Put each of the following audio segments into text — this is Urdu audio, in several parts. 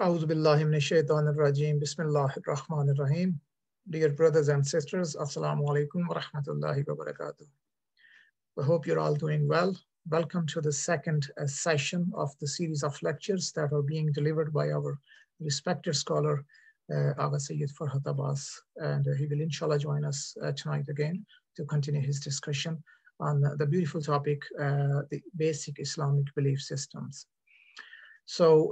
A'udhu billahi minash shaitanir rajim. Bismillahir rahmanir rahim. Dear brothers and sisters, Assalamu alaikum wa rahmatullahi wa barakatuh. We hope you're all doing well. Welcome to the second session of the series of lectures that are being delivered by our respected scholar, Agha Sayyid Farhat Abbas. And he will inshallah join us tonight again to continue his discussion on the beautiful topic, the basic Islamic belief systems. So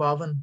52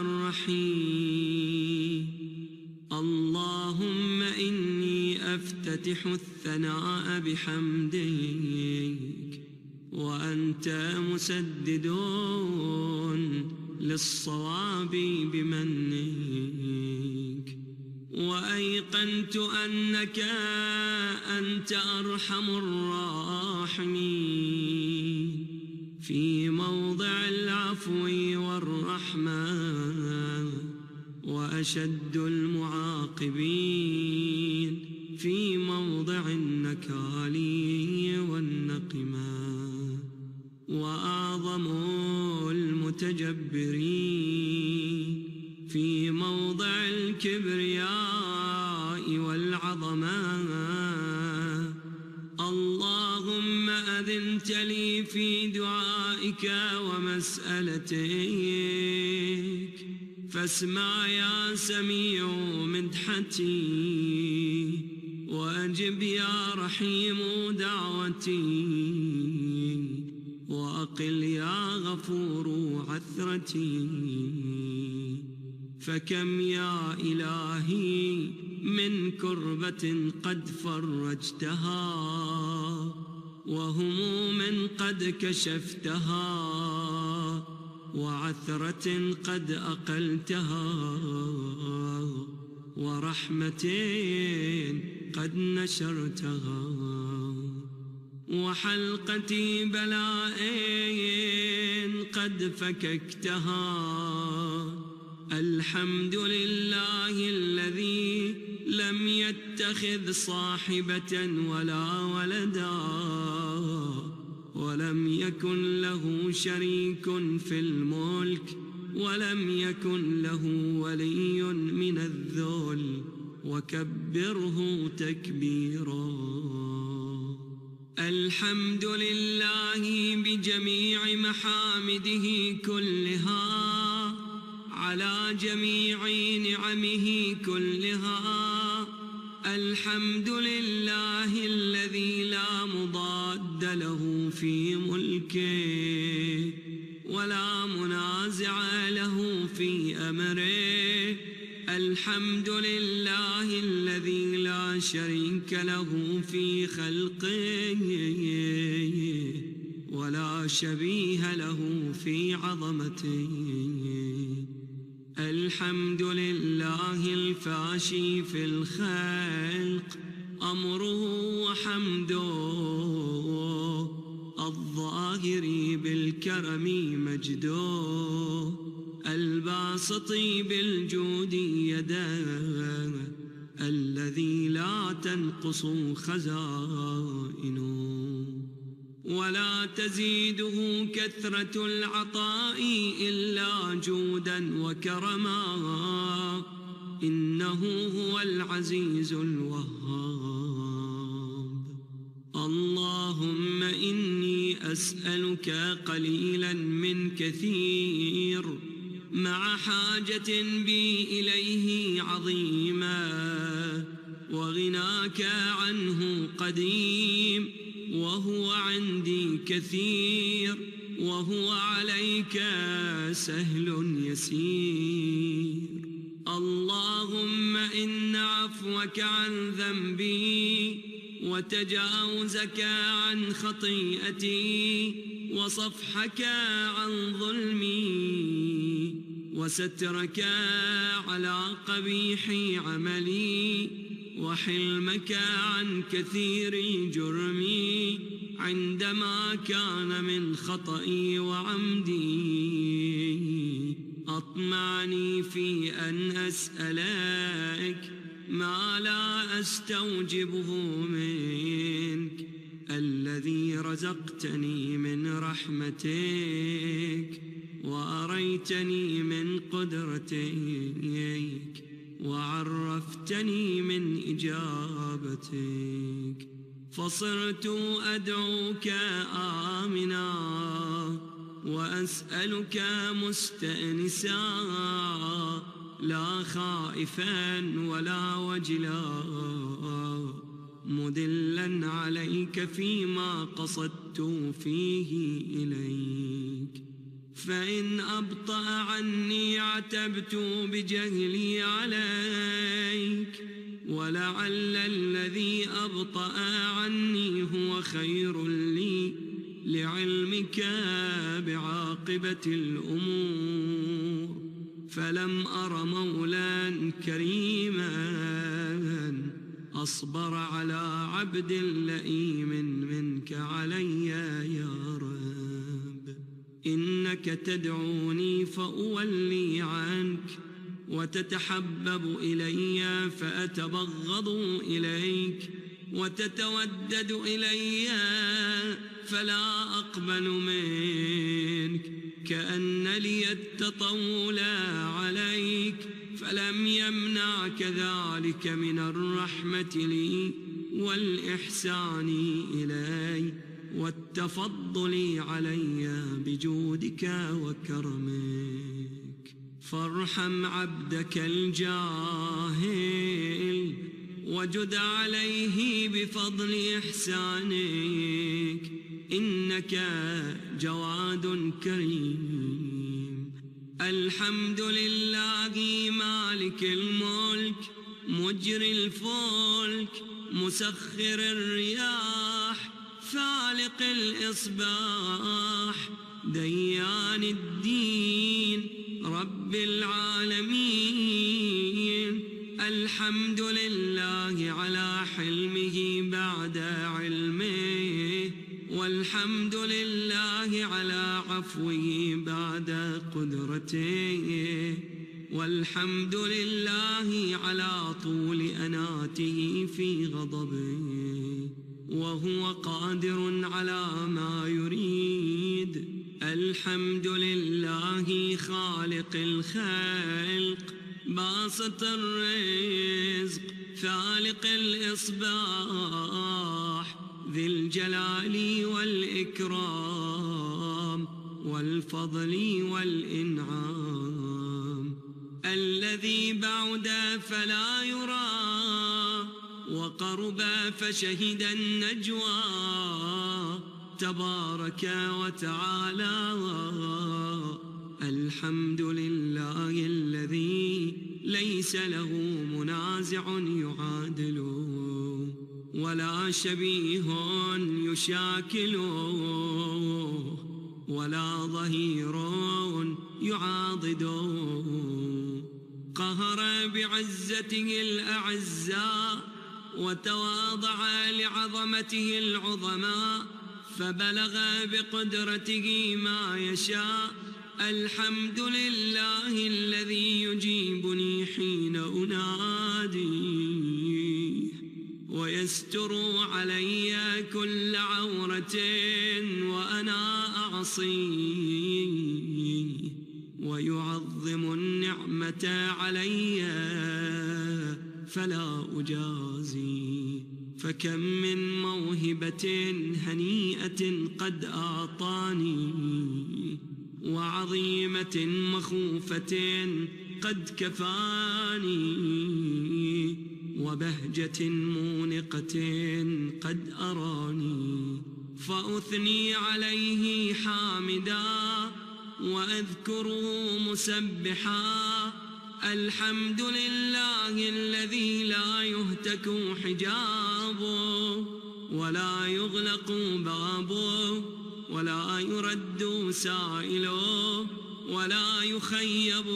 الرحيم اللهم إني أفتتح الثناء بحمدك وأنت مسدد للصواب بمنك، وأيقنت أنك أنت أرحم الراحمين في موضع العفو والرحمة، وأشد المعاقبين في موضع النكال والنقمة، وأعظم المتجبرين في موضع الكبرياء والعظمة. اللهم أذنت لي في دعائك ومسألتك، فاسمع يا سميع مدحتي، وأجب يا رحيم دعوتي، وأقل يا غفور عثرتي. فكم يا إلهي من كربة قد فرجتها، وهموم قد كشفتها، وعثرة قد أقلتها، ورحمة قد نشرتها، وحلقة بلاء قد فككتها. الحمد لله الذي لم يتخذ صاحبة ولا ولدا، ولم يكن له شريك في الملك، ولم يكن له ولي من الذل، وكبره تكبيرا. الحمد لله بجميع محامده كلها، على جميع نعمه كلها. الحمد لله الذي لا مضاد له في ملكه، ولا منازع له في أمره. الحمد لله الذي لا شريك له في خلقه، ولا شبيه له في عظمته. الحمد لله الفاشي في الخلق، أمره وحمده، الظاهر بالكرم مجده، الباسط بالجود يده، الذي لا تنقص خزائنه ولا تزيده كثرة العطاء إلا جودا وكرما، إنه هو العزيز الوهاب. اللهم إني أسألك قليلا من كثير مع حاجة بي إليه عظيما، وغناك عنه قديم، وهو عندي كثير، وهو عليك سهل يسير. اللهم إن عفوك عن ذنبي وتجاوزك عن خطيئتي وصفحك عن ظلمي وسترك على قبيح عملي وحلمك عن كثير جرمي عندما كان من خطئي وعمدي، أطمعني في أن أسألك ما لا أستوجبه منك، الذي رزقتني من رحمتك وأريتني من قدرتك وعرفتني من إجابتك، فصرت أدعوك آمنا وأسألك مستأنسا، لا خائفا ولا وجلا، مدلا عليك فيما قصدت فيه إليك. فإن أبطأ عني عتبت بجهلي عليك، ولعل الذي أبطأ عني هو خير لي لعلمك بعاقبة الأمور. فلم أر مولا كريما أصبر على عبد لئيم منك علي يا رب. إنك تدعوني فأولي عنك، وتتحبب إلي فأتبغض إليك، وتتودد إلي فلا أقبل منك، كأن لي التطول عليك، فلم يمنعك ذلك من الرحمة لي والإحسان إلي والتفضل علي بجودك وكرمك. فارحم عبدك الجاهل وجد عليه بفضل إحسانك، إنك جواد كريم. الحمد لله مالك الملك مجري الفلك مسخر الرياح فالق الإصباح ديان الدين رب العالمين. الحمد لله على حلمه بعد علمه، والحمد لله على عفوه بعد قدرته، والحمد لله على طول أناته في غضبه، وهو قادر على ما يريد. الحمد لله خالق الخلق باسط الرزق فالق الإصباح ذي الجلال والإكرام والفضل والإنعام، الذي بعد فلا يرى وقرب فشهد النجوى، تبارك وتعالى. الحمد لله الذي ليس له منازع يعادله ولا شبيه يشاكله ولا ظهير يعاضده. قهر بعزته الأعزاء وتواضع لعظمته العظماء، فبلغ بقدرته ما يشاء. الحمد لله الذي يجيبني حين أنادي، ويستر علي كل عورة وأنا أعصيه، ويعظم النعمة علي فلا أجازي. فكم من موهبة هنيئة قد أعطاني، وعظيمة مخوفة قد كفاني، وبهجة مونقة قد أراني. فأثني عليه حامدا وأذكره مسبحا. الحمد لله الذي لا يهتك حجابه، ولا يغلق بابه، ولا يرد سائله، ولا يخيب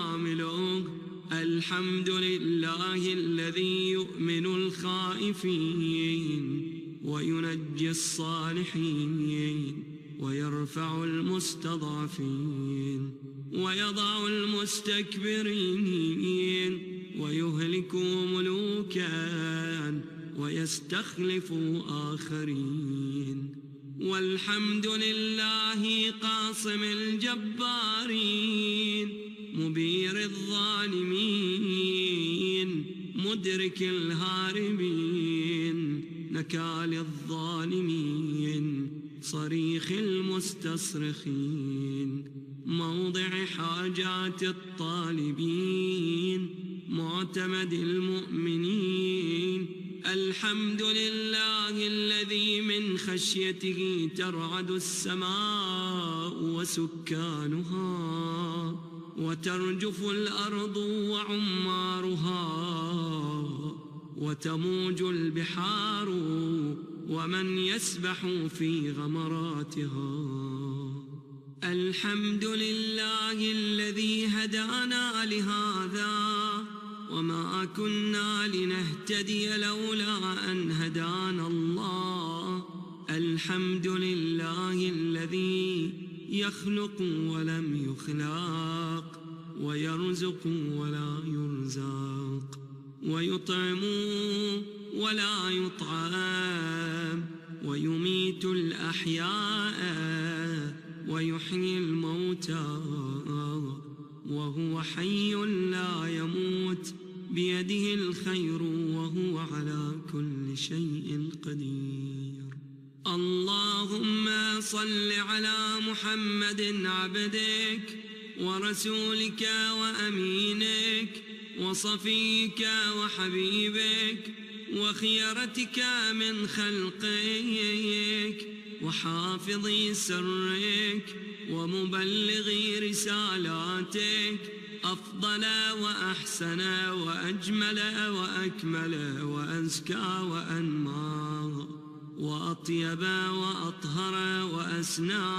آمله. الحمد لله الذي يؤمن الخائفين وينجي الصالحين، ويرفع المستضعفين، ويضع المستكبرين، ويهلك ملوكا ويستخلف آخرين. والحمد لله قاصم الجبارين، مبير الظالمين، مدرك الهاربين، نكال الظالمين، صريخ المستصرخين، موضع حاجات الطالبين، معتمد المؤمنين. الحمد لله الذي من خشيته ترعد السماء وسكانها، وترجف الأرض وعمارها، وتموج البحار ومن يسبح في غمراتها. الحمد لله الذي هدانا لهذا، وما كنا لنهتدي لولا أن هدانا الله. الحمد لله الذي يخلق ولم يخلق، ويرزق ولا يرزق، ويطعم ولا يطعم، ويميت الأحياء ويحيي الموتى، وهو حي لا يموت، بيده الخير وهو على كل شيء قدير. اللهم صل على محمد عبدك ورسولك وأمينك وصفيك وحبيبك وخيرتك من خلقك، وحافظ سرك ومبلغ رسالاتك، أفضل وأحسن وأجمل وأكمل وأزكى وأنمى وأطيب وأطهر وأسنى،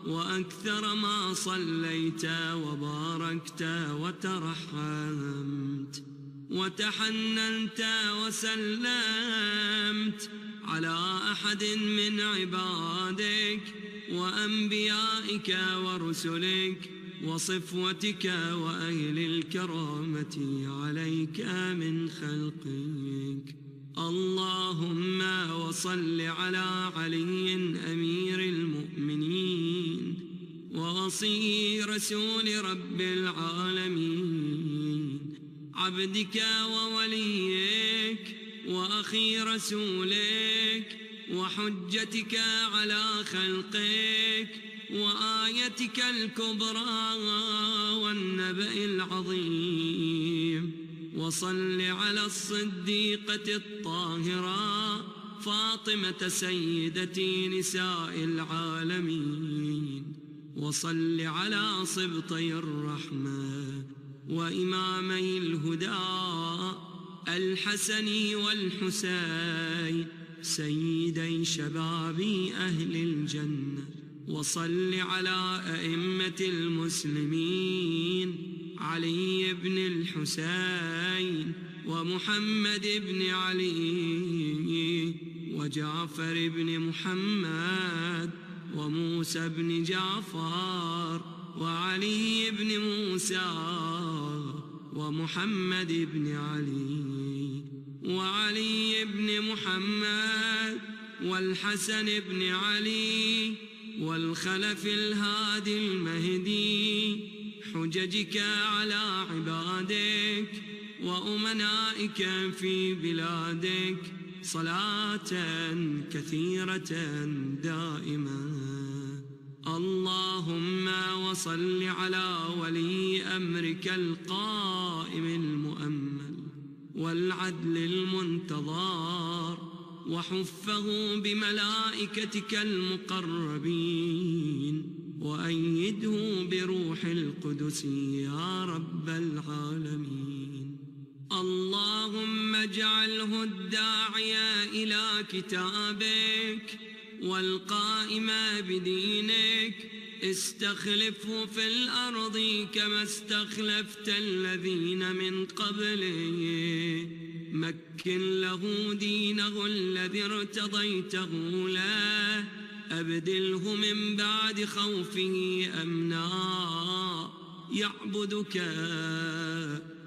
وأكثر ما صليت وباركت وترحمت وتحننت وسلمت على أحد من عبادك وأنبيائك ورسلك وصفوتك وأهل الكرامة عليك من خلقك. اللهم وصل على علي أمير المؤمنين ووصي رسول رب العالمين، عبدك ووليك وأخي رسولك وحجتك على خلقك وآيتك الكبرى والنبأ العظيم. وصل على الصديقة الطاهرة فاطمة سيدة نساء العالمين. وصل على صبطي الرحمة وإمامي الهدى الحسن والحسين سيدي شباب أهل الجنة. وصل على أئمة المسلمين علي بن الحسين ومحمد بن علي وجعفر بن محمد وموسى بن جعفر وعلي بن موسى ومحمد بن علي وعلي بن محمد والحسن بن علي والخلف الهادي المهدي، حججك على عبادك وأمنائك في بلادك صلاة كثيرة دائمة. اللهم وصل على ولي أمرك القائم المؤمل والعدل المنتظر، وحفه بملائكتك المقربين، وأيده بروح القدس يا رب العالمين. اللهم اجعله الداعي إلى كتابك والقائم بدينك، استخلفه في الأرض كما استخلفت الذين من قبله، مكن له دينه الذي ارتضيته له، أبدله من بعد خوفه أمنا، يعبدك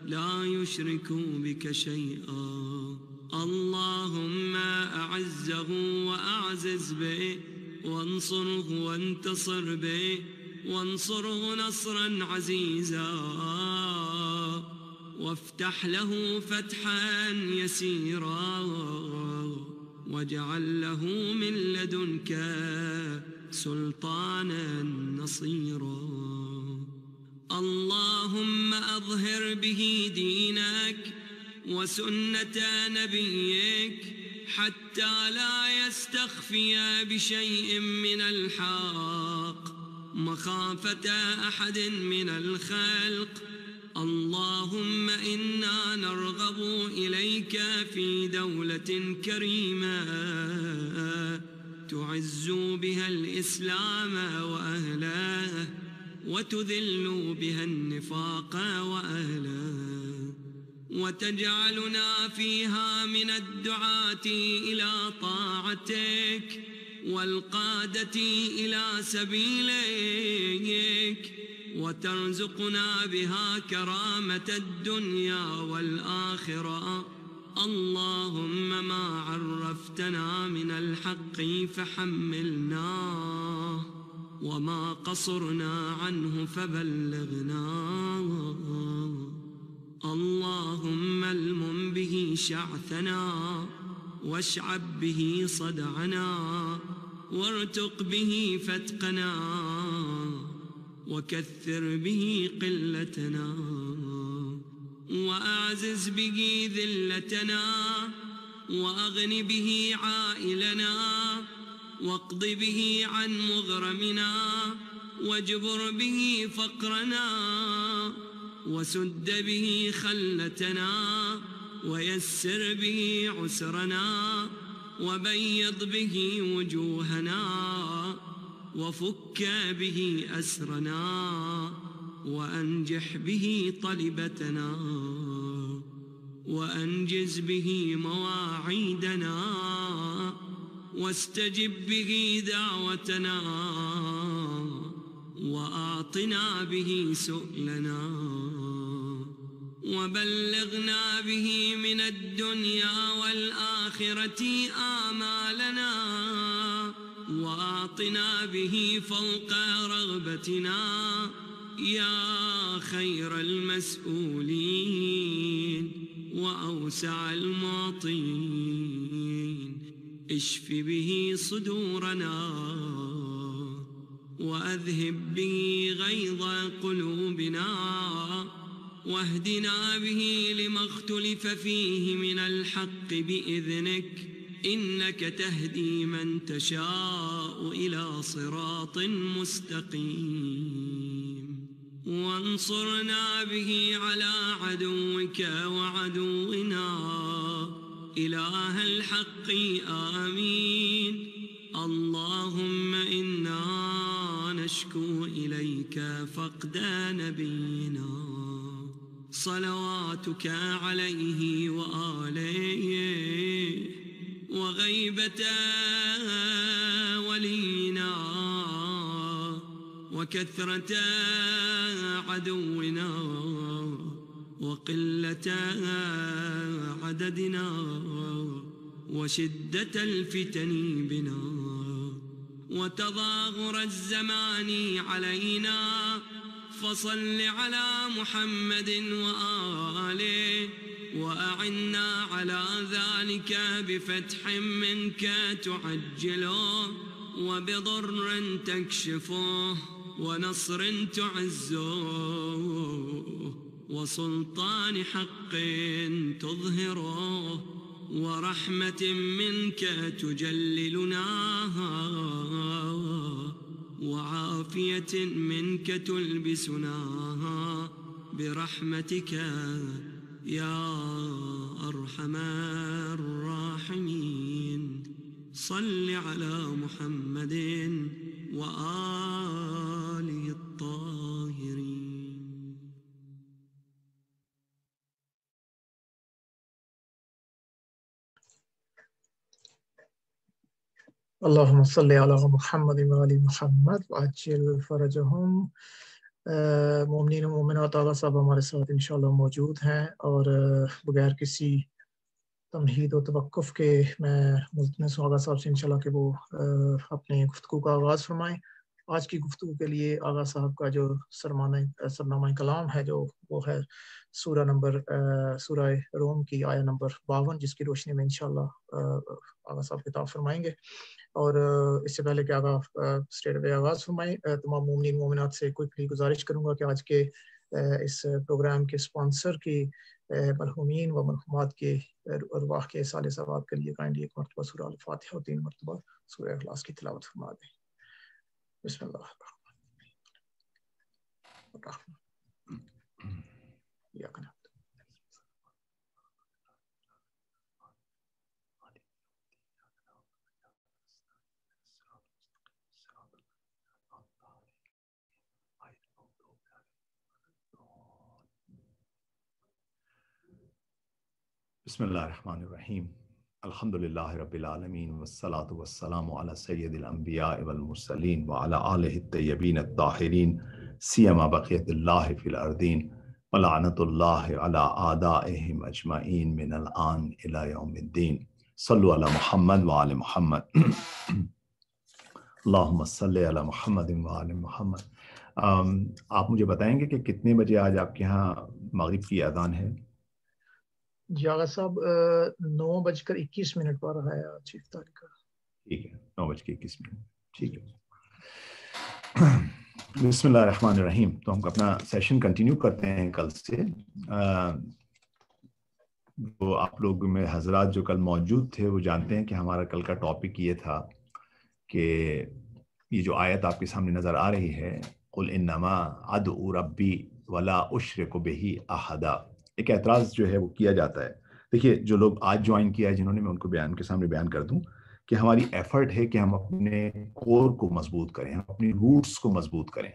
لا يشرك بك شيئا. اللهم أعزه وأعزز به، وانصره وانتصر به، وانصره نصرا عزيزا، وافتح له فتحا يسيرا، واجعل له من لدنك سلطانا نصيرا. اللهم أظهر به دينك وسنة نبيك حتى لا يستخفي بشيء من الحق مخافة أحد من الخلق. اللهم إنا نرغب إليك في دولة كريمة تعز بها الإسلام وأهله، وتذل بها النفاق وأهله، وتجعلنا فيها من الدعاة إلى طاعتك والقادة إلى سبيلك، وترزقنا بها كرامة الدنيا والآخرة. اللهم ما عرفتنا من الحق فحملناه، وما قصرنا عنه فبلغناه. اللهم المم به شعثنا، واشعب به صدعنا، وارتق به فتقنا، وكثر به قلتنا، وأعزز به ذلتنا، وأغن به عائلنا، واقض به عن مغرمنا، واجبر به فقرنا، وسد به خلتنا، ويسر به عسرنا، وبيض به وجوهنا، وفك به أسرنا، وأنجح به طلبتنا، وأنجز به مواعيدنا، واستجب به دعوتنا، وأعطنا به سؤلنا، وبلغنا به من الدنيا والآخرة آمالنا، وأعطنا به فوق رغبتنا يا خير المسؤولين وأوسع المعطين. اشف به صدورنا، وأذهب به غيظ قلوبنا، واهدنا به لما اختلف فيه من الحق بإذنك، إنك تهدي من تشاء إلى صراط مستقيم. وانصرنا به على عدوك وعدونا إله الحق آمين. اللهم إنا نشكو إليك فقد نبينا، صلواتك عليه وآله، وغيبة ولينا، وكثرة عدونا، وقلة عددنا وشدة الفتن بنا وتضاغر الزمان علينا فصل على محمد وآله وأعنا على ذلك بفتح منك تعجله وبضر تكشفه ونصر تعزه وسلطان حق تظهره ورحمة منك تجللنا وعافية منك تلبسنا برحمتك يا أرحم الراحمين صل على محمد وآله الطاهرين. اللهم صل على محمد وآل محمد وعجل فرجهم. مومنین و مومنات آغا صاحب ہمارے ساتھ انشاءاللہ موجود ہیں، اور بغیر کسی تمہید و توقف کے میں ملتمس ہوں آغا صاحب سے انشاءاللہ کہ وہ اپنی گفتگو کا آغاز فرمائیں. آج کی گفتگو کے لیے آغا صاحب کا جو سرنامہ کلام ہے جو وہ ہے سورہ روم کی آیہ نمبر 52، جس کی روشنی میں انشاءاللہ آغا صاحب خطاب فرمائیں گے. اور اس سے پہلے کہ آغا اسٹریٹ اوے آغاز فرمائیں، تمام مومنین مومنات سے کوئی گزارش کروں گا کہ آج کے اس پروگرام کے اسپانسر کی مرحومین و مرحومات کے ارواح کے اصال ثواب کے لیے کائنڈلی ایک مرتبہ سورہ الفاتحہ اور 3 مرتبہ سورہ اخلاص کی تلاوت فرما دیں. بسم اللہ الرحمن الرحیم. بسم اللہ الرحمن الرحیم. الحمدللہ رب العالمین والصلاة والسلام علی سید الانبیاء والمرسلین وعلی آلہ الطیبین الطاہرین سیما بقیت اللہ فی الارضین ولعنت اللہ علی اعدائہم اجمعین من الآن الی یوم الدین. صلو علی محمد وعلی محمد. اللہم صلی علی محمد وعلی محمد. آپ مجھے بتائیں گے کہ کتنے بجے آج آپ کے ہاں مغرب کی اذان ہے؟ جی آغا صاحب 9:21 پر ہے آج افطاری کا. ٹھیک ہے، 9:21. ٹھیک ہے. بسم اللہ الرحمن الرحیم. تو ہم اپنا سیشن کنٹینیو کرتے ہیں کل سے. وہ آپ لوگ میں حضرات جو کل موجود تھے وہ جانتے ہیں کہ ہمارا کل کا ٹاپک یہ تھا کہ یہ جو آیت آپ کے سامنے نظر آ رہی ہے قل انما ادعو ربی ولا اشرک بہ احدا، ایک اعتراض جو ہے وہ کیا جاتا ہے. دیکھیے جو لوگ آج جوائن کیا ہے جنہوں نے، میں ان کو ان کے سامنے بیان کر دوں کہ ہماری ایفرٹ ہے کہ ہم اپنے کور کو مضبوط کریں، ہم اپنی روٹس کو مضبوط کریں.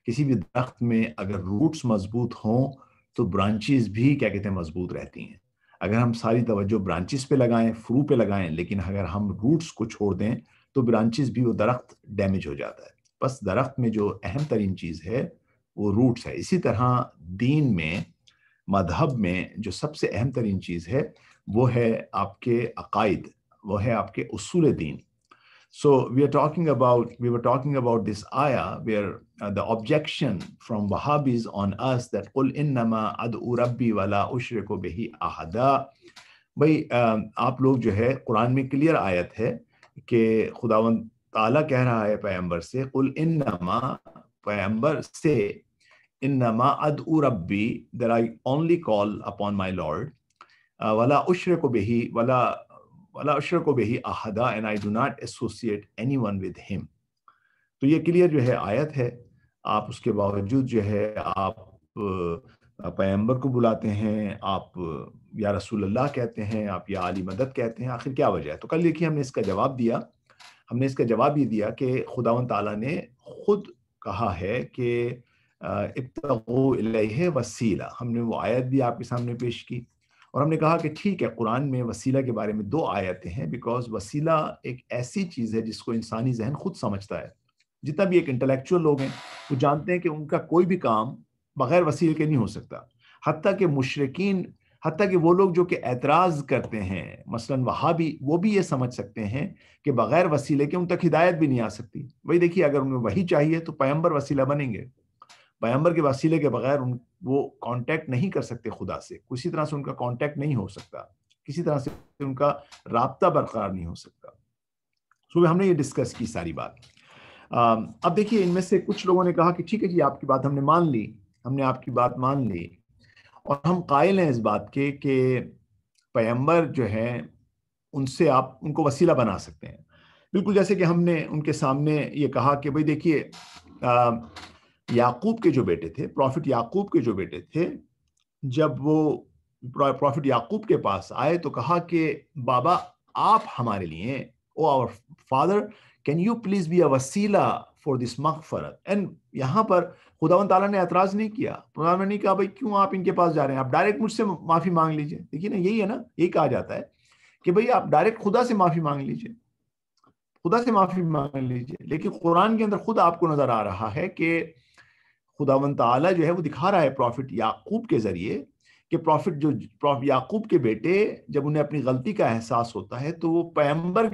کسی بھی درخت میں اگر روٹس مضبوط ہوں تو برانچز بھی کیا کہتے ہیں مضبوط رہتی ہیں. اگر ہم ساری توجہ برانچز پہ لگائیں، فرو پہ لگائیں، لیکن اگر ہم روٹس کو چھوڑ دیں تو برانچز بھی، وہ درخت ڈیمیج ہو جاتا ہے. بس درخت میں جو اہم ترین چیز ہے وہ روٹس ہے. اسی طرح دین میں، مذہب میں جو سب سے اہم ترین چیز ہے وہ ہے آپ کے عقائد، وہ ہے آپ کے اصول دین. So we were talking about this ayah where the objection from Wahhabis on us that قُلْ إِنَّمَا أَدْعُو رَبِّي وَلَا أُشْرِكُ بِهِ أَحَدًا. بھئی آپ لوگ جو ہے قرآن میں کلیئر آیت ہے کہ خداوند تعالیٰ کہہ رہا ہے پیغمبر سے، قُلْ إِنَّمَا، پیغمبر سے، إِنَّمَا أَدْعُو رَبِّي, that I only call upon my Lord, وَلَا أُشْرِكُ بِهِ وَلَا أُشْرِكُ بِهِ أَحَدًا, and I do not associate anyone with him. تو یہ کلیئر جو ہے آیت ہے. آپ اس کے باوجود جو ہے آپ پیغمبر کو بلاتے ہیں، آپ یا رسول اللہ کہتے ہیں، آپ یا علی مدد کہتے ہیں. آخر کیا وجہ ہے؟ تو کل دیکھیے ہم نے اس کا جواب دیا. ہم نے اس کا جواب یہ دیا کہ خداوند تعالیٰ نے خود کہا ہے کہ ابتغوا الیہ وسیلہ. ہم نے وہ آیت بھی آپ کے سامنے پیش کی اور ہم نے کہا کہ ٹھیک ہے، قرآن میں وسیلہ کے بارے میں 2 آیتیں ہیں، بیکاز وسیلہ ایک ایسی چیز ہے جس کو انسانی ذہن خود سمجھتا ہے. جتنا بھی ایک انٹلیکچوئل لوگ ہیں وہ جانتے ہیں کہ ان کا کوئی بھی کام بغیر وسیلے کے نہیں ہو سکتا. حتیٰ کہ مشرکین، حتیٰ کہ وہ لوگ جو کہ اعتراض کرتے ہیں مثلاً وہابی، وہ بھی یہ سمجھ سکتے ہیں کہ بغیر وسیلے کے ان تک ہدایت بھی نہیں آ سکتی. بھائی دیکھیے اگر انہیں وہی چاہیے تو پیغمبر وسیلہ بنیں گے. پیغمبر کے وسیلے کے بغیر وہ کانٹیکٹ نہیں کر سکتے خدا سے، کسی طرح سے ان کا کانٹیکٹ نہیں ہو سکتا، کسی طرح سے ان کا رابطہ برقرار نہیں ہو سکتا. صبح ہم نے یہ ڈسکس کی ساری بات. اب دیکھیے ان میں سے کچھ لوگوں نے کہا کہ ٹھیک ہے جی آپ کی بات ہم نے مان لی، ہم نے آپ کی بات مان لی، اور ہم قائل ہیں اس بات کے کہ پیغمبر جو ہے ان سے آپ ان کو وسیلہ بنا سکتے ہیں. بالکل جیسے کہ ہم نے ان کے سامنے یہ کہا کہ بھئی دیکھیے یعقوب کے جو بیٹے تھے، پروفٹ یعقوب کے جو بیٹے تھے، جب وہ پروفٹ یعقوب کے پاس آئے تو کہا کہ بابا آپ ہمارے لیے، oh our father can you please be a وسیلہ فار دس مغفرت. اینڈ یہاں پر خداوند تعالیٰ نے اعتراض نہیں کیا، خداوند نے نہیں کہا بھائی کیوں آپ ان کے پاس جا رہے ہیں، آپ ڈائریکٹ مجھ سے معافی مانگ لیجئے. دیکھیے نا یہی ہے نا، یہی کہا جاتا ہے کہ بھئی آپ ڈائریکٹ خدا سے معافی مانگ لیجئے، خدا سے معافی مانگ لیجئے. لیکن قرآن کے اندر خود آپ کو نظر آ رہا ہے کہ خداوند تعالیٰ جو ہے وہ دکھا رہا ہے پروفٹ یعقوب کے ذریعے کہ پروفٹ یعقوب کے بیٹے جب انہیں اپنی غلطی کا احساس ہوتا ہے تو وہ پیغمبر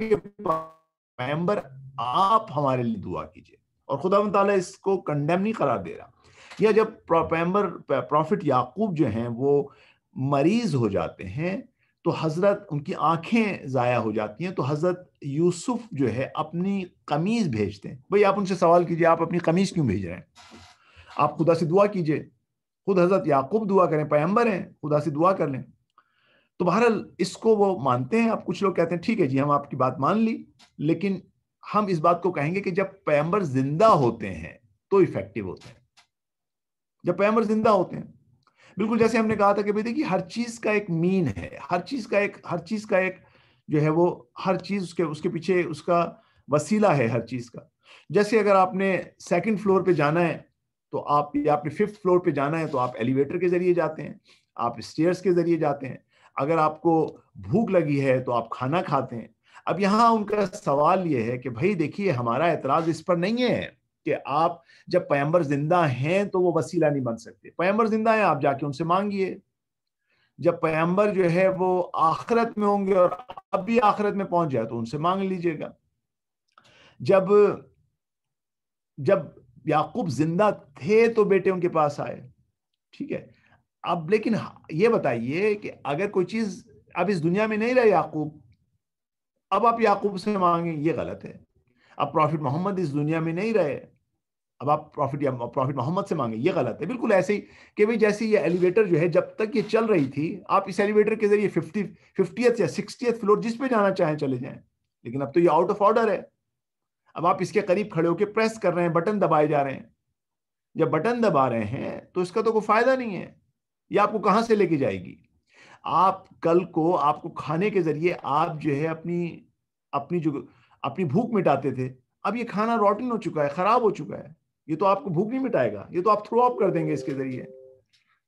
آپ ہمارے لیے دعا کیجئے، اور خداوند تعالیٰ اس کو کنڈیم نہیں قرار دے رہا. یا جب پروفٹ یعقوب جو ہیں وہ مریض ہو جاتے ہیں تو حضرت ان کی آنکھیں ضائع ہو جاتی ہیں تو حضرت یوسف جو ہے اپنی قمیض بھیجتے ہیں. بھئی آپ ان سے سوال کیجئے آپ اپنی قمیض کیوں بھیج رہے ہیں، آپ خدا سے دعا کیجئے، خود حضرت یعقوب دعا کریں، پیغمبر ہیں، خدا سے دعا کر لیں. تو بہرحال اس کو وہ مانتے ہیں. اب کچھ لوگ کہتے ہیں ٹھیک ہے جی ہم آپ کی بات مان لی، لیکن ہم اس بات کو کہیں گے کہ جب پیغمبر زندہ ہوتے ہیں تو ایفیکٹو ہوتے ہیں، جب پیغمبر زندہ ہوتے ہیں. بالکل جیسے ہم نے کہا تھا کہ بھئی دیکھیے ہر چیز کا ایک مین ہے، ہر چیز کا ایک جو ہے وہ ہر چیز اس کے پیچھے اس کا وسیلہ ہے ہر چیز کا. جیسے اگر آپ نے سیکنڈ فلور پہ جانا ہے تو آپ نے ففتھ فلور پہ جانا ہے تو آپ ایلیویٹر کے ذریعے جاتے ہیں، آپ اسٹیئرز کے ذریعے جاتے ہیں. اگر آپ کو بھوک لگی ہے تو آپ کھانا کھاتے ہیں. اب یہاں ان کا سوال یہ ہے کہ بھائی دیکھیے ہمارا اعتراض اس پر نہیں ہے کہ آپ جب پیغمبر زندہ ہیں تو وہ وسیلہ نہیں بن سکتے. پیغمبر زندہ ہیں آپ جا کے ان سے مانگیے. جب پیغمبر جو ہے وہ آخرت میں ہوں گے اور اب بھی آخرت میں پہنچ جائے تو ان سے مانگ لیجئے گا. جب یعقوب زندہ تھے تو بیٹے ان کے پاس آئے، ٹھیک ہے. اب لیکن یہ بتائیے کہ اگر کوئی چیز اب اس دنیا میں نہیں رہے یعقوب، اب آپ یعقوب سے مانگیں، یہ غلط ہے. اب پروفٹ محمد اس دنیا میں نہیں رہے، اب آپ پروفٹ محمد سے مانگیں، یہ غلط ہے. بالکل ایسے ہی کہ بھئی جیسے یہ ایلیویٹر جو ہے جب تک یہ چل رہی تھی آپ اس ایلیویٹر کے ذریعے 50th یا 60th فلور جس پہ جانا چاہیں چلے جائیں، لیکن اب تو یہ آؤٹ آف آرڈر ہے. اب آپ اس کے قریب کھڑے ہو کے پریس کر رہے ہیں، بٹن دبائے جا رہے ہیں. جب بٹن دبا رہے ہیں تو اس کا تو کوئی فائدہ نہیں ہے. یہ آپ کو کہاں سے لے کے جائے گی؟ آپ کل کو آپ کو کھانے کے ذریعے آپ جو ہے اپنی بھوک مٹاتے تھے، اب یہ کھانا روٹن ہو چکا ہے، خراب ہو چکا ہے، یہ تو آپ کو بھوک نہیں مٹائے گا، یہ تو آپ تھرو اپ کر دیں گے اس کے ذریعے.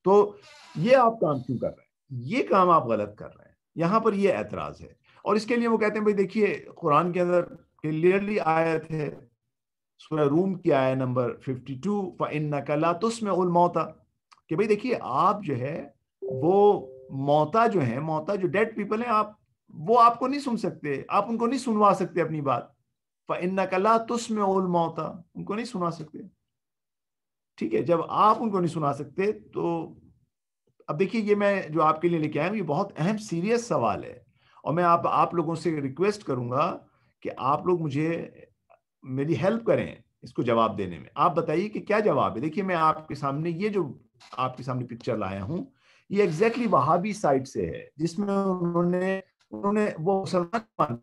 تو یہ آپ کام کیوں کر رہے ہیں؟ یہ کام آپ غلط کر رہے ہیں. یہاں پر یہ اعتراض ہے. اور اس کے لیے وہ کہتے ہیں بھئی دیکھیے قرآن کے اندر کلیئرلی آیت ہے، سورہ روم کی آیت نمبر 52 فَإِنَّكَ لَا تُسْمِعُ الْمَوْتَى، کہ بھئی دیکھیے آپ جو ہے وہ موتا جو ہیں، موتا جو ڈیڈ پیپل ہیں، وہ آپ کو نہیں سن سکتے، آپ ان کو نہیں سنوا سکتے اپنی بات. فَإِنَّكَ لَا تُسْمِعُ الْمَوْتَى، ان کو نہیں سنا سکتے. ٹھیک ہے، جب آپ ان کو نہیں سنا سکتے تو اب دیکھیے یہ میں جو آپ کے لیے لے کے آیا ہوں یہ بہت اہم سیریس سوال ہے، اور میں آپ لوگوں سے ریکویسٹ کروں گا کہ آپ لوگ میری ہیلپ کریں اس کو جواب دینے میں. آپ بتائیے کہ کیا جواب ہے. دیکھیے میں آپ کے سامنے یہ جو آپ کے سامنے پکچر لایا ہوں یہ ایگزیکٹلی وہابی سائٹ سے ہے، جس میں انہوں نے وہ مسلمان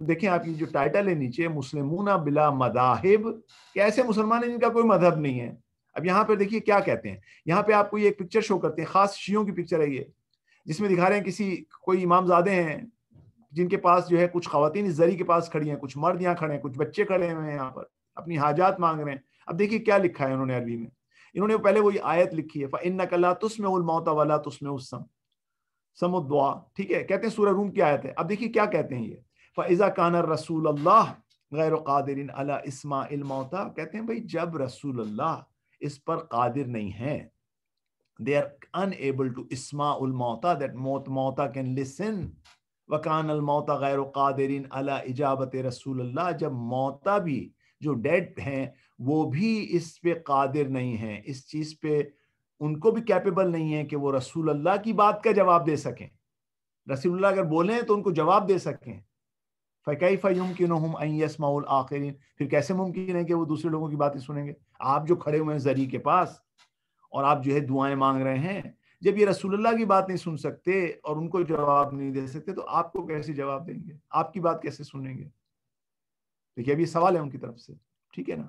دیکھیں آپ کی جو ٹائٹل ہے نیچے مسلمون بلا مذاہب، کہ ایسے مسلمان ہیں جن کا کوئی مذہب نہیں ہے. اب یہاں پہ دیکھیے کیا کہتے ہیں، یہاں پہ آپ کو یہ ایک پکچر شو کرتے ہیں، خاص شیعوں کی پکچر ہے یہ، جس میں دکھا رہے ہیں کوئی امام زادے ہیں جن کے پاس جو ہے کچھ خواتین اس زری کے پاس کھڑی ہیں، کچھ مرد یہاں کھڑے ہیں، کچھ بچے کھڑے ہوئے ہیں یہاں پر اپنی حاجات مانگ رہے ہیں. اب دیکھیے کیا لکھا ہے انہوں نے عربی میں، انہوں نے پہلے وہی آیت لکھی ہے فَإِنَّكَ لَا تُسْمِعُ الْمَوْتَى وَلَا تُسْمِعُ الصَّمَّ الدُّعَاء، ٹھیک ہے، کہتے ہیں سورہ روم کی آیت ہے. اب دیکھیے کیا کہتے ہیں یہ فَإِذَا كَانَ الرَّسُولُ اللَّهُ غَيْرُ قَادِرٍ عَلَىٰ إِسْمَاعِ الْمَوْتَى، کہتے ہیں بھائی جب رسول اللہ اس پر قادر نہیں ہیں they are unable to isma'ul mauta, that mauta can listen. وَكَانَ الْمَوْتَ غَيْرُ قَادِرٍ عَلَى إِجَابَةِ رَسُولِ اللَّهِ, جب موتا بھی جو ڈیڈ ہیں وہ بھی اس پہ قادر نہیں ہیں, اس چیز پہ ان کو بھی کیپیبل نہیں ہے کہ وہ رسول اللہ کی بات کا جواب دے سکیں. رسول اللہ اگر بولیں تو ان کو جواب دے سکیں. فَكَيْفَ يُمْكِنُهُمْ أَن يَسْمَعُوا الْآخِرِينَ, پھر کیسے ممکن ہے کہ وہ دوسرے لوگوں کی باتیں سنیں گے؟ آپ جو کھڑے ہوئے ہیں زری کے پاس اور آپ جو ہے دعائیں مانگ رہے ہیں, جب یہ رسول اللہ کی بات نہیں سن سکتے اور ان کو جواب نہیں دے سکتے تو آپ کو کیسے جواب دیں گے؟ آپ کی بات کیسے سنیں گے؟ دیکھیے اب یہ سوال ہے ان کی طرف سے, ٹھیک ہے نا.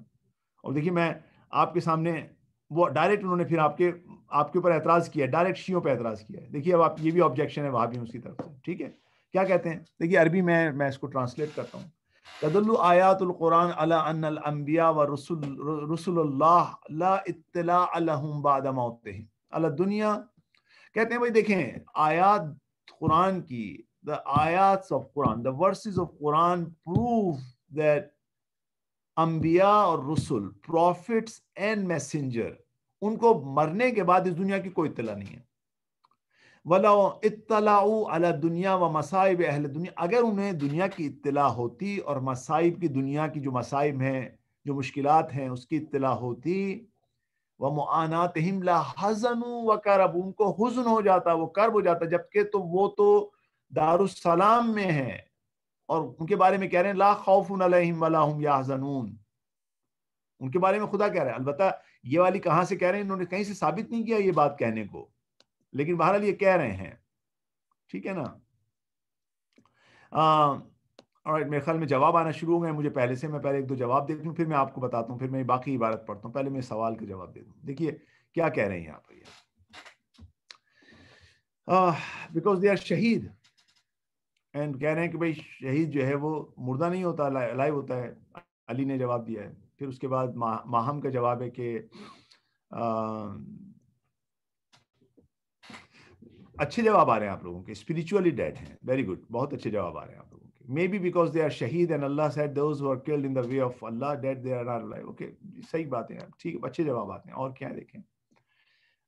اور دیکھیے میں آپ کے سامنے وہ ڈائریکٹ انہوں نے پھر آپ کے اوپر اعتراض کیا, ڈائریکٹ شیعوں پہ اعتراض کیا ہے. دیکھیے اب آپ یہ بھی آبجیکشن ہے وہاں بھی اس کی طرف سے, ٹھیک ہے. کیا کہتے ہیں دیکھیے عربی میں اس کو ٹرانسلیٹ کرتا ہوں. تدل آیات القرآن علی ان الانبیاء و رسول اللہ لا اطلاع لهم بعد موتهم علی الدنیا. کہتے ہیں بھائی دیکھیں آیات قرآن کی, the ayats of Quran, the verses of Quran prove that انبیاء اور رسول, prophets and messenger, ان کو مرنے کے بعد اس دنیا کی کوئی اطلاع نہیں ہے. وَلَوْ اطَّلَعُوا عَلَى الدُّنْيَا وَمَصَائِبِ اہل دنیا, اگر انہیں دنیا کی اطلاع ہوتی اور مصائب کی, دنیا کی جو مصائب ہیں, جو مشکلات ہیں, اس کی اطلاع ہوتی, وَمُعَانَاتِهِمْ لَحَزَنُوا وَكَرَبُوا, ان کو حزن ہو جاتا, وہ کرب ہو جاتا, جبکہ تو وہ تو دارالسلام میں ہیں اور ان کے بارے میں کہہ رہے ہیں لا خوف علیہم ولا هم یحزنون. ان کے بارے میں خدا کہہ رہا ہے. البتہ یہ والی کہاں سے کہہ رہے ہیں, انہوں نے کہیں سے ثابت نہیں کیا یہ بات کہنے کو, لیکن بہرحال یہ کہہ رہے ہیں, ٹھیک ہے نا. اور میرے خیال میں جواب آنا شروع ہو گئے مجھے پہلے سے. میں پہلے ایک دو جواب دیکھ لوں, پھر میں آپ کو بتاتا ہوں, پھر میں باقی عبارت پڑھتا ہوں. پہلے میں سوال کے جواب دے دوں. دیکھیے کیا کہہ رہے ہیں یہاں پر, بیکاز دے آر شہید, اینڈ کہہ رہے ہیں کہ بھائی شہید جو ہے وہ مردہ نہیں ہوتا, لائیو ہوتا ہے. علی نے جواب دیا ہے. پھر اس کے بعد ماہم کا جواب ہے کہ اچھے جواب آ رہے ہیں آپ لوگوں کے, اسپریچولی ڈیڈ ہیں. ویری گڈ, بہت اچھے جواب آ رہے ہیں آپ لوگوں کے. May be because they are شہید and Allah said those who are killed in the way of Allah dead they are not alive. Okay صحیح بات ہے, ٹھیک ہے, اچھے جواب آتے ہیں. اور کیا ہے دیکھیں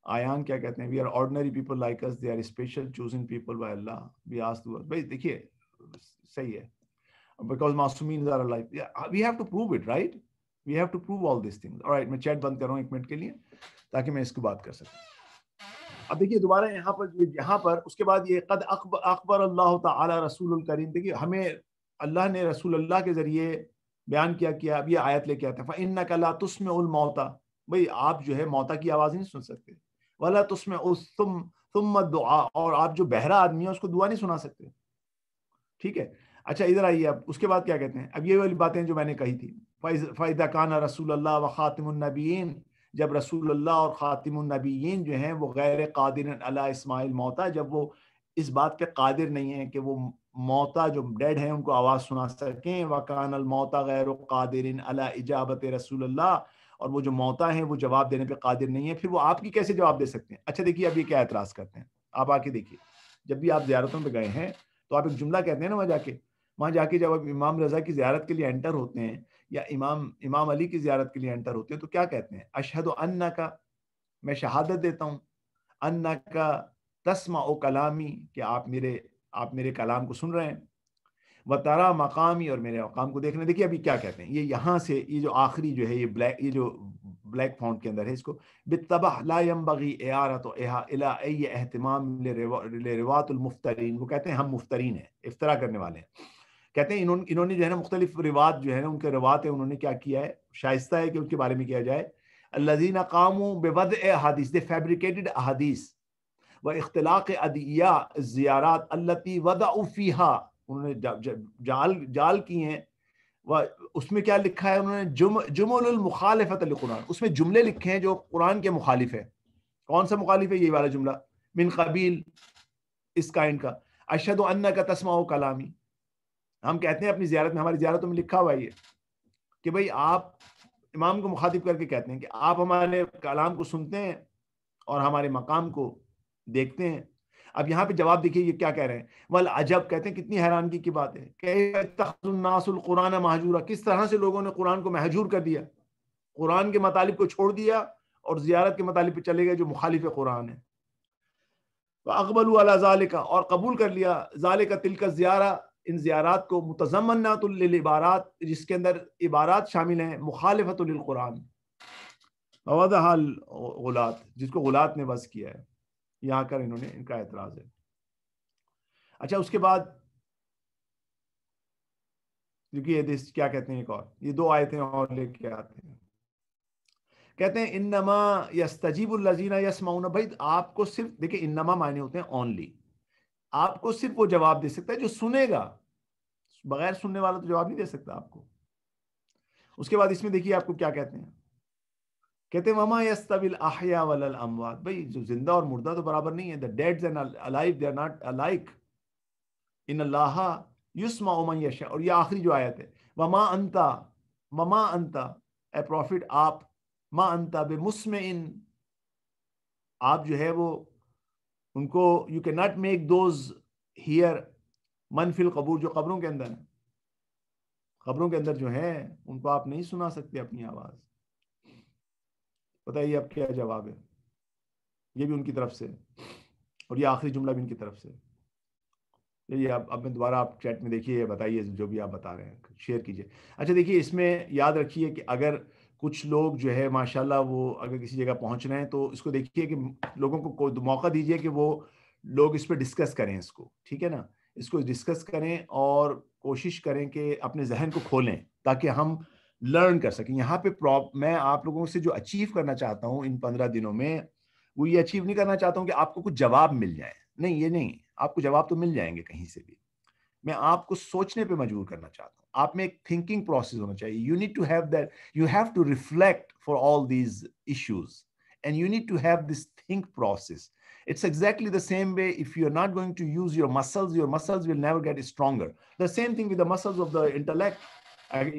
آیان کیا کہتے ہیں, we are ordinary people like us, they are special chosen people by Allah, we ask to. بھائی دیکھیے صحیح ہے, بیکاز معصومین are alive, we have to prove it, right, we have to prove all these things. Alright, میں چیٹ بند کر رہا ہوں ایک منٹ کے لیے تاکہ میں اس کو بات کر سکوں. اب دیکھیے دوبارہ یہاں پر اس کے بعد یہ قد اخبر اللہ تعالی رسول الکریم. دیکھیے ہمیں اللہ نے رسول اللہ کے ذریعے بیان کیا. اب یہ آیت لے کے آتے ہیں فَإِنَّكَ لَا تُسْمِعُ الْمَوْتَى, بھئی آپ جو ہے موتا کی آواز نہیں سن سکتے. وَلَا تُسْمِعُ ثُمَّ الدُّعَاء, اور آپ جو بہرا آدمی ہے اس کو دعا نہیں سنا سکتے. ٹھیک ہے, اچھا ادھر آئیے. اب اس کے بعد کیا کہتے ہیں, اب یہ والی باتیں جو میں نے کہی تھی, فَإِذَا كَانَ رَسُولُ اللَّهِ وَخَاتِمُ النَّبِيِّينَ, جب رسول اللہ اور خاتم النبیین جو ہیں وہ غیر قادر علی اسماع الموتى, جب وہ اس بات پہ قادر نہیں ہیں کہ وہ موتا جو ڈیڈ ہیں ان کو آواز سنا سکیں. وَكَانَ الْمَوْتَى غَيْرُ قَادِرٍ عَلَى إِجَابَةِ رسول اللہ, اور وہ جو موتا ہیں وہ جواب دینے پہ قادر نہیں ہیں, پھر وہ آپ کی کیسے جواب دے سکتے ہیں؟ اچھا دیکھیے اب یہ کیا اعتراض کرتے ہیں. آپ آ کے دیکھیے, جب بھی آپ زیارتوں پہ گئے ہیں تو آپ ایک جملہ کہتے ہیں نا وہاں جا کے جب آپ امام رضا کی زیارت کے لیے انٹر ہوتے ہیں یا امام علی کی زیارت کے لیے انٹر ہوتے ہیں تو کیا کہتے ہیں؟ اشہد انکا, میں شہادت دیتا ہوں, انکا تسمع کلامی, کہ آپ میرے کلام کو سن رہے ہیں, وترا مقامی, اور میرے مقام کو دیکھ رہے ہیں. دیکھیے ابھی کیا کہتے ہیں, یہ یہاں سے یہ جو آخری جو ہے یہ جو بلیک فونٹ کے اندر ہے, اس کو بالطبع لا ينبغي اعارۃ الی ای اہتمام لروات المفترین. وہ کہتے ہیں ہم مفترین ہیں, افترا کرنے والے ہیں. کہتے ہیں انہوں نے جو ہے نا مختلف روات جو ہے نا ان کے روات ہیں, انہوں نے کیا کیا ہے, شائستہ ہے کہ ان کے بارے میں کیا جائے. الذین قاموا بوضع احادیث, دے فیبریکیٹڈ احادیث و اختلاق ادعیاء الزیارات التي وضعوا فیہا, انہوں نے جال کی ہیں. اس میں کیا لکھا ہے انہوں نے, جمل المخالفت للقرآن, اس میں جملے لکھے ہیں جو قرآن کے مخالف ہے. کون سا مخالف ہے؟ یہ والا جملہ, من قبیل اس کائنڈ کا, اشہد انک تسمع کلامی. ہم کہتے ہیں اپنی زیارت میں, ہماری زیارتوں میں لکھا ہوا ہے کہ بھئی آپ امام کو مخاطب کر کے کہتے ہیں کہ آپ ہمارے کلام کو سنتے ہیں اور ہمارے مقام کو دیکھتے ہیں. اب یہاں پہ جواب دیکھیے یہ کیا کہہ رہے ہیں, والعجب, کہتے ہیں کتنی حیرانگی کی بات ہے, کہ اتخذ الناس القرآن مہجورا, کس طرح سے لوگوں نے قرآن کو مہجور کر دیا, قرآن کے مطالب کو چھوڑ دیا اور زیارت کے مطالب پہ چلے گئے جو مخالف قرآن ہے. وَأَقْبَلُوا عَلَى ذَلِكَ, اور قبول کر لیا ذَلِكَ تِلْكَ الزِّيَارَةَ, ان زیارات کو, متضمنات للعبارات, جس کے اندر عبارات شامل ہیں مخالفت للقرآن, ووضح الغلات, جس کو غلات نے وضع کیا ہے. یہاں کر انہوں نے ان کا اعتراض ہے. اچھا اس کے بعد کیونکہ یہ کیا کہتے ہیں, ایک اور یہ 2 آیتیں اور لے کے آتے ہیں, کہتے ہیں انما یستجیب الذین یسمعون. بھائی آپ کو صرف دیکھیں, انما معنی ہوتے ہیں اونلی, آپ کو صرف وہ جواب دے سکتا ہے جو سنے گا, بغیر سننے والا تو جواب نہیں دے سکتا آپ کو. اس کے بعد اس میں دیکھیے آپ کو کیا کہتے ہیں, کہتے ہیں وما یستوی الاحیاء ولا الاموات. بھائی جو زندہ اور مردہ تو برابر نہیں ہے. the dead and alive they are not alike. ان اللہ یسمع من یشاء. اور یہ آخری جو آیت ہے, وما انت اے پروفٹ, آپ, ما انت بمسمع, آپ جو ہے وہ ان کو, you cannot make those hear من فی القبور, جو قبروں کے اندر ہیں, قبروں کے اندر جو ہیں ان کو آپ نہیں سنا سکتے اپنی آواز. بتائیے اب کیا جواب ہے. یہ بھی ان کی طرف سے, اور یہ آخری جملہ بھی ان کی طرف سے. یہ اب میں دوبارہ, آپ چیٹ میں دیکھیے, بتائیے جو بھی آپ بتا رہے ہیں, شیئر کیجیے. اچھا دیکھیے, اس میں یاد رکھیے کہ اگر کچھ لوگ جو ہے ماشاءاللہ وہ اگر کسی جگہ پہنچ رہے ہیں تو اس کو دیکھیے کہ لوگوں کو موقع دیجیے کہ وہ لوگ اس پہ ڈسکس کریں اس کو, ٹھیک ہے نا, اس کو ڈسکس کریں اور کوشش کریں کہ اپنے ذہن کو کھولیں تاکہ ہم لرن کر سکیں. یہاں پہ میں آپ لوگوں سے جو اچیو کرنا چاہتا ہوں ان 15 دنوں میں, وہ یہ اچیو نہیں کرنا چاہتا ہوں کہ آپ کو کچھ جواب مل جائے. نہیں, یہ نہیں, آپ کو جواب تو مل جائیں گے کہیں سے بھی. میں آپ کو سوچنے پہ مجبور کرنا چاہتا ہوں. آپ میں ایک تھنکنگ پروسیس ہونا چاہیے. You need to have that, you have to reflect for all these issues, and you need to have this think process. It's exactly the same way. If you're not going to use your muscles will never get stronger. The same thing with the muscles of the intellect.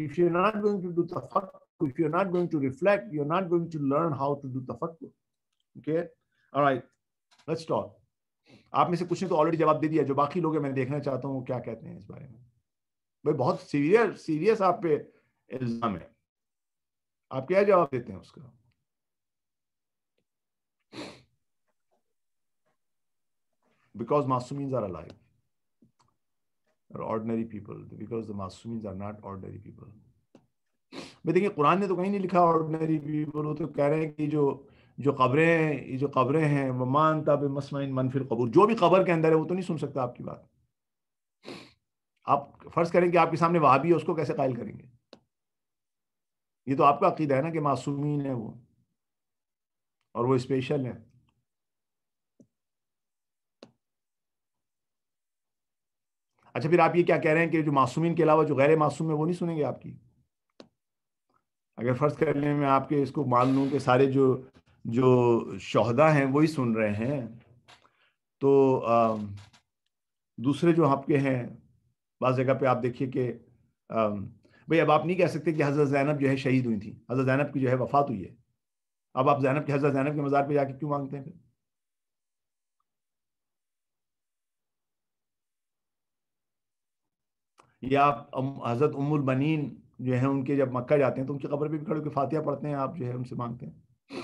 If you're not going to do tafakkur, if you're not going to reflect, you're not going to learn how to do tafakkur. Okay? All right. Let's talk. آپ میں سے کچھ نے تو آلریڈی جواب دے دیا. جو باقی لوگ ہیں میں دیکھنا چاہتا ہوں وہ کیا کہتے ہیں اس بارے میں. بھائی بہت سیریس آپ پہ الزام ہے. آپ کیا جواب دیتے ہیں اس کا؟ Because Masumins are alive. Or ordinary people. Because the Masumins are not ordinary people. میں دیکھیں قرآن نے تو کہیں نہیں لکھا ordinary people. وہ تو کہہ رہے ہیں کہ جو قبریں ہیں وَمَا أَنْتَ بِمُسْمِعٍ مَنْ فِي الْقُبُورِ, جو بھی قبر کے اندر ہے وہ تو نہیں سن سکتا آپ کی بات. آپ فرض کریں کہ آپ کے سامنے وہابی ہے, اس کو کیسے قائل کریں گے؟ یہ تو آپ کا عقیدہ ہے نا کہ معصومین ہے وہ, اور وہ اسپیشل ہے. اچھا پھر آپ یہ کیا کہہ رہے ہیں کہ جو معصومین کے علاوہ جو غیر معصوم ہے وہ نہیں سنیں گے آپ کی؟ اگر فرض کر لیں میں آپ کے اس کو مان لوں کہ سارے جو شہداء ہیں وہی سن رہے ہیں, تو دوسرے جو آپ کے ہیں بعض جگہ پہ آپ دیکھیے کہ بھئی اب آپ نہیں کہہ سکتے کہ حضرت زینب جو ہے شہید ہوئی تھی, حضرت زینب کی جو ہے وفات ہوئی ہے. اب آپ حضرت زینب کے مزار پہ جا کے کیوں مانگتے ہیں پھر؟ یا آپ حضرت ام البنین جو ہیں ان کے جب مکہ جاتے ہیں تو ان کی قبر پہ بھی کھڑے ہو کے فاتحہ پڑھتے ہیں, آپ جو ہے ان سے مانگتے ہیں.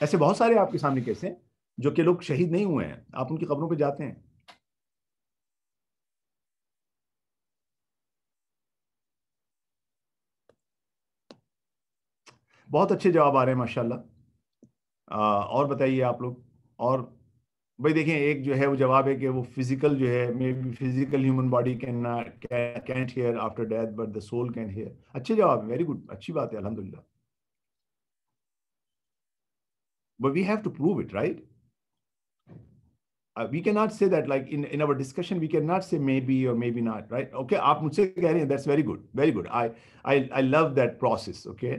ایسے بہت سارے آپ کے سامنے کیسے ہیں جو کہ لوگ شہید نہیں ہوئے ہیں, آپ ان کی قبروں پہ جاتے ہیں. بہت اچھے جواب آ رہے ہیں ماشاءاللہ. اور بتائیے آپ لوگ. اور بھائی دیکھیں ایک جو ہے وہ جواب ہے کہ وہ فزیکل جو ہے maybe physical human body can't hear after death but the soul can hear. اچھے جواب ہے, ویری گڈ, اچھی بات ہے, الحمدللہ. But we have to prove it, right? We cannot say that like in our discussion we cannot say maybe or maybe not, right? Okay, آپ مجھ سے کہہ رہے ہیں, that's very good, very good. I love that process, okay?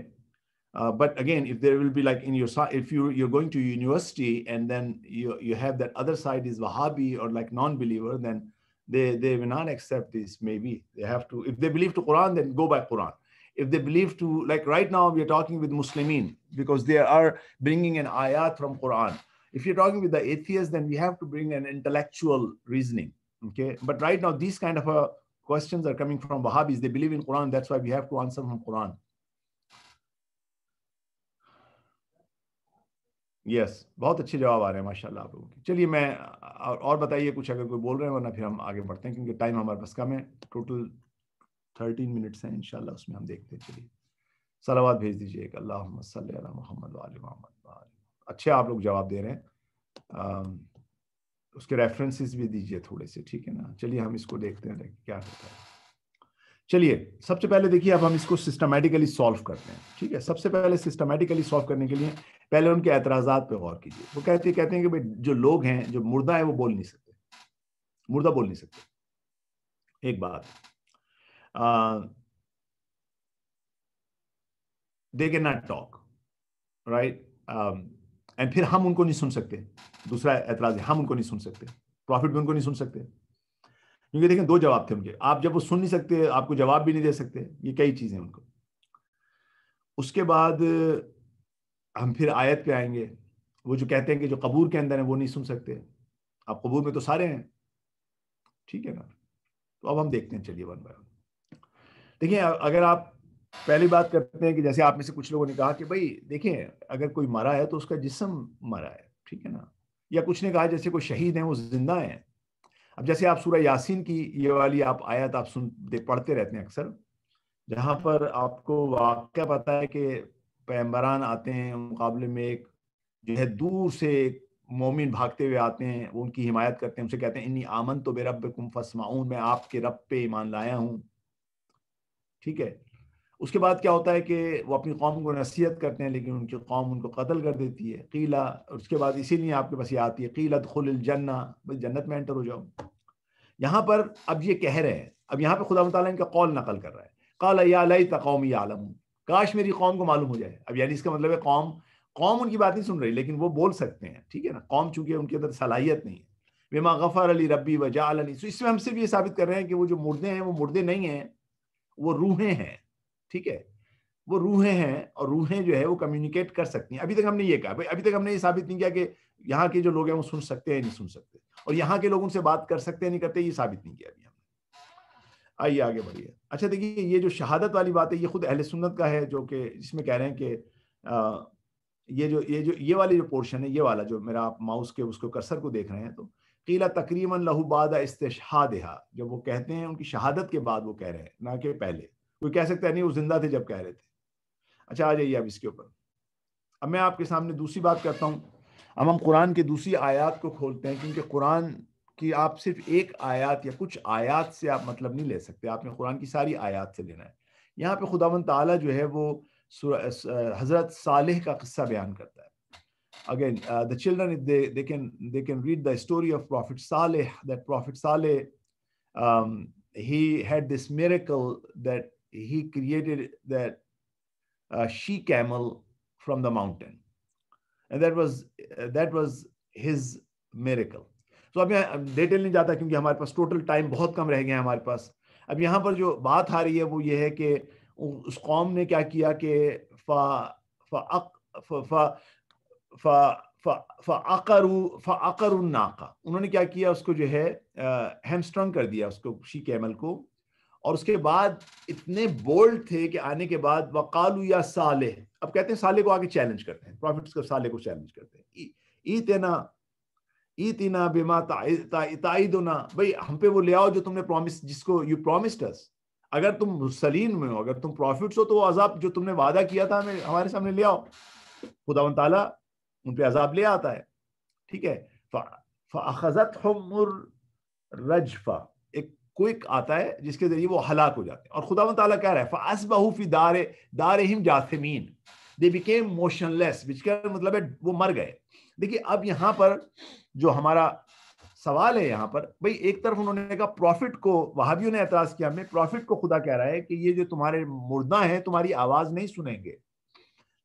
But again, if there will be like in your side, if you're going to university and then you have that other side is Wahhabi or like non-believer, then they will not accept this. Maybe they have to, if they believe to Quran, then go by Quran. If they believe to, like right now we are talking with Muslimin because they are bringing an ayat from Quran. If you're talking with the atheists, then we have to bring an intellectual reasoning. Okay, but right now these kind of questions are coming from Wahhabis. They believe in Quran, that's why we have to answer from Quran. یس بہت اچھے جواب آ رہے ہیں ماشاءاللہ آپ لوگوں کے. چلیے میں اور بتائیے کچھ اگر کوئی بول رہے ہیں، ورنہ پھر ہم آگے بڑھتے ہیں کیونکہ ٹائم ہمارے پاس کم ہے. ٹوٹل 13 منٹس ہیں انشاءاللہ، اس میں ہم دیکھتے ہیں. چلیے صلوات بھیج دیجیے ایک، اللہم صلی علی محمد وآل محمد. اچھے آپ لوگ جواب دے رہے ہیں. اس کے ریفرنسز بھی دیجیے تھوڑے سے، ٹھیک ہے نا. چلیے ہم اس کو دیکھتے ہیں کیا ہوتا ہے. چلیے سب سے پہلے دیکھیے اب ہم اس کو سسٹمیٹیکلی سالو کرتے ہیں. ٹھیک ہے، سب سے پہلے سسٹمیٹیکلی سالو کرنے کے لیے پہلے ان کے اعتراضات پہ غور کیجیے. وہ کہتے ہیں کہ بھائی جو لوگ ہیں، جو مردہ ہیں، وہ بول نہیں سکتے، مردہ بول نہیں سکتے. ایک بات they cannot talk, right? and پھر ہم ان کو نہیں سن سکتے. دوسرا اعتراض ہے ہم ان کو نہیں سن سکتے، پروفٹ بھی ان کو نہیں سن سکتے. کیونکہ دیکھیں دو جواب تھے ان کے. آپ جب وہ سن نہیں سکتے، آپ کو جواب بھی نہیں دے سکتے، یہ کئی چیزیں ان کو. اس کے بعد ہم پھر آیت پہ آئیں گے. وہ جو کہتے ہیں کہ جو قبور کے اندر ہیں وہ نہیں سن سکتے. اب قبور میں تو سارے ہیں، ٹھیک ہے نا. تو اب ہم دیکھتے ہیں، چلیے ون بائی ون. دیکھیں اگر آپ پہلی بات کرتے ہیں کہ جیسے آپ میں سے کچھ لوگوں نے کہا کہ بھائی دیکھیں اگر کوئی مرا ہے تو اس کا جسم مرا ہے، ٹھیک ہے نا. یا کچھ نے کہا جیسے کوئی شہید ہیں وہ زندہ ہیں. اب جیسے آپ سورہ یاسین کی یہ والی آپ آیت آپ پڑھتے رہتے ہیں اکثر، جہاں پر آپ کو واقعہ پتا ہے کہ پیغمبران آتے ہیں مقابلے میں، ایک جو ہے دور سے ایک مومن بھاگتے ہوئے آتے ہیں، وہ ان کی حمایت کرتے ہیں، ان سے کہتے ہیں انی آمنت بربکم فاسمعون، میں آپ کے رب پہ ایمان لایا ہوں. ٹھیک ہے. اس کے بعد کیا ہوتا ہے کہ وہ اپنی قوم کو نصیحت کرتے ہیں، لیکن ان کی قوم ان کو قتل کر دیتی ہے. قیلا، اس کے بعد اسی لیے آپ کے پاس یہ آتی ہے قیل ادخل الجنہ، بھائی جنت میں انٹر ہو جاؤ. یہاں پر اب یہ کہہ رہے ہیں، اب یہاں پہ خدا متعالیٰ ان کا قول نقل کر رہا ہے. قال یا لیت قومی یعلمون، کاش میری قوم کو معلوم ہو جائے. اب یعنی اس کا مطلب ہے قوم ان کی بات نہیں سن رہی، لیکن وہ بول سکتے ہیں، ٹھیک ہے نا. قوم چونکہ ان کے اندر صلاحیت نہیں ہے. بما غفر علی ربی وجعلنی، تو اس میں ہم سے بھی یہ ثابت کر رہے ہیں کہ وہ جو مردے ہیں وہ مردے نہیں ہیں، وہ روحیں ہیں. ٹھیک ہے، وہ روحیں ہیں، اور روحیں جو ہے وہ کمیونیکیٹ کر سکتی ہیں. ابھی تک ہم نے یہ کہا، ابھی تک ہم نے یہ ثابت نہیں کیا کہ یہاں کے جو لوگ ہیں وہ سن سکتے ہیں نہیں سن سکتے، اور یہاں کے لوگ ان سے بات کر سکتے ہیں نہیں کرتے، یہ ثابت نہیں کیا ابھی ہم نے. آئیے آگے بڑھیے. اچھا دیکھیے یہ جو شہادت والی بات ہے یہ خود اہل سنت کا ہے، جو کہ جس میں کہہ رہے ہیں کہ یہ والی جو پورشن ہے، یہ والا جو میرا آپ ماؤس کے اس کو کرسر کو دیکھ رہے ہیں، تو قیل تقریبا لہو بعد استشہادہا، جب وہ کہتے ہیں ان کی شہادت کے بعد وہ کہہ رہے ہیں، نہ کہ پہلے. کوئی کہہ سکتا ہے نہیں وہ زندہ تھے جب کہہ رہے تھے. اچھا آ جائیے اب اس کے اوپر. اب میں آپ کے سامنے دوسری بات کرتا ہوں. اب ہم قرآن کی دوسری آیات کو کھولتے ہیں، کیونکہ قرآن کی آپ صرف ایک آیات یا کچھ آیات سے آپ مطلب نہیں لے سکتے، آپ نے قرآن کی ساری آیات سے لینا ہے. یہاں پہ خداوند تعالیٰ جو ہے وہ حضرت صالح کا قصہ بیان کرتا ہے. Again, the children, if they can read the story of Prophet Saleh, that Prophet Saleh, he had this miracle that he created that she camel from the mountain, and that was his miracle. تو اب میں ڈیٹیل نہیں جاتا کیونکہ ہمارے پاس ٹوٹل ٹائم بہت کم رہ گیا ہمارے پاس. اب یہاں پر جو بات آ رہی ہے وہ یہ ہے کہ اس قوم نے کیا کیا کہ فعقروا الناقہ، انہوں نے کیا کیا، اس کو جو ہے ہیمسٹرنگ کر دیا اس کو، شی کیمل کو. اور اس کے بعد اتنے بولڈ تھے کہ آنے کے بعد وقالوا یا صالح، اب کہتے ہیں صالح کو آگے چیلنج کرتے ہیں، پروفٹس کو صالح کو چیلنج کرتے ہیں. ایتنا بما تعیدنا، بھئی ہم پہ وہ لے آؤ جو تم نے پرومس، جس کو یو پرومسڈ اس. اگر تم مرسلین میں ہو، اگر تم پروفٹس ہو، تو وہ عذاب جو تم نے وعدہ کیا تھا ہمیں ہمارے سامنے لے آؤ. خداوند تعالیٰ ان پہ عذاب لے آتا ہے. ٹھیک ہے. فَأَخَذَتْهُمُ الرَّجْفَةُ، ایک کوئک آتا ہے جس کے ذریعے وہ ہلاک ہو جاتے ہیں. اور خداوند تعالیٰ کہہ رہا ہے فَأَصْبَحُوا فِي دَارِهِمْ جَاثِمِينَ، they became motionless، which کا مطلب ہے وہ مر گئے. دیکھیے اب یہاں پر جو ہمارا سوال ہے یہاں پر، بھئی ایک طرف انہوں نے کہا پروفٹ کو، وہابیوں نے اعتراض کیا، میں پروفٹ کو خدا کہہ رہا ہے کہ یہ جو تمہارے مردہ ہیں تمہاری آواز نہیں سنیں گے.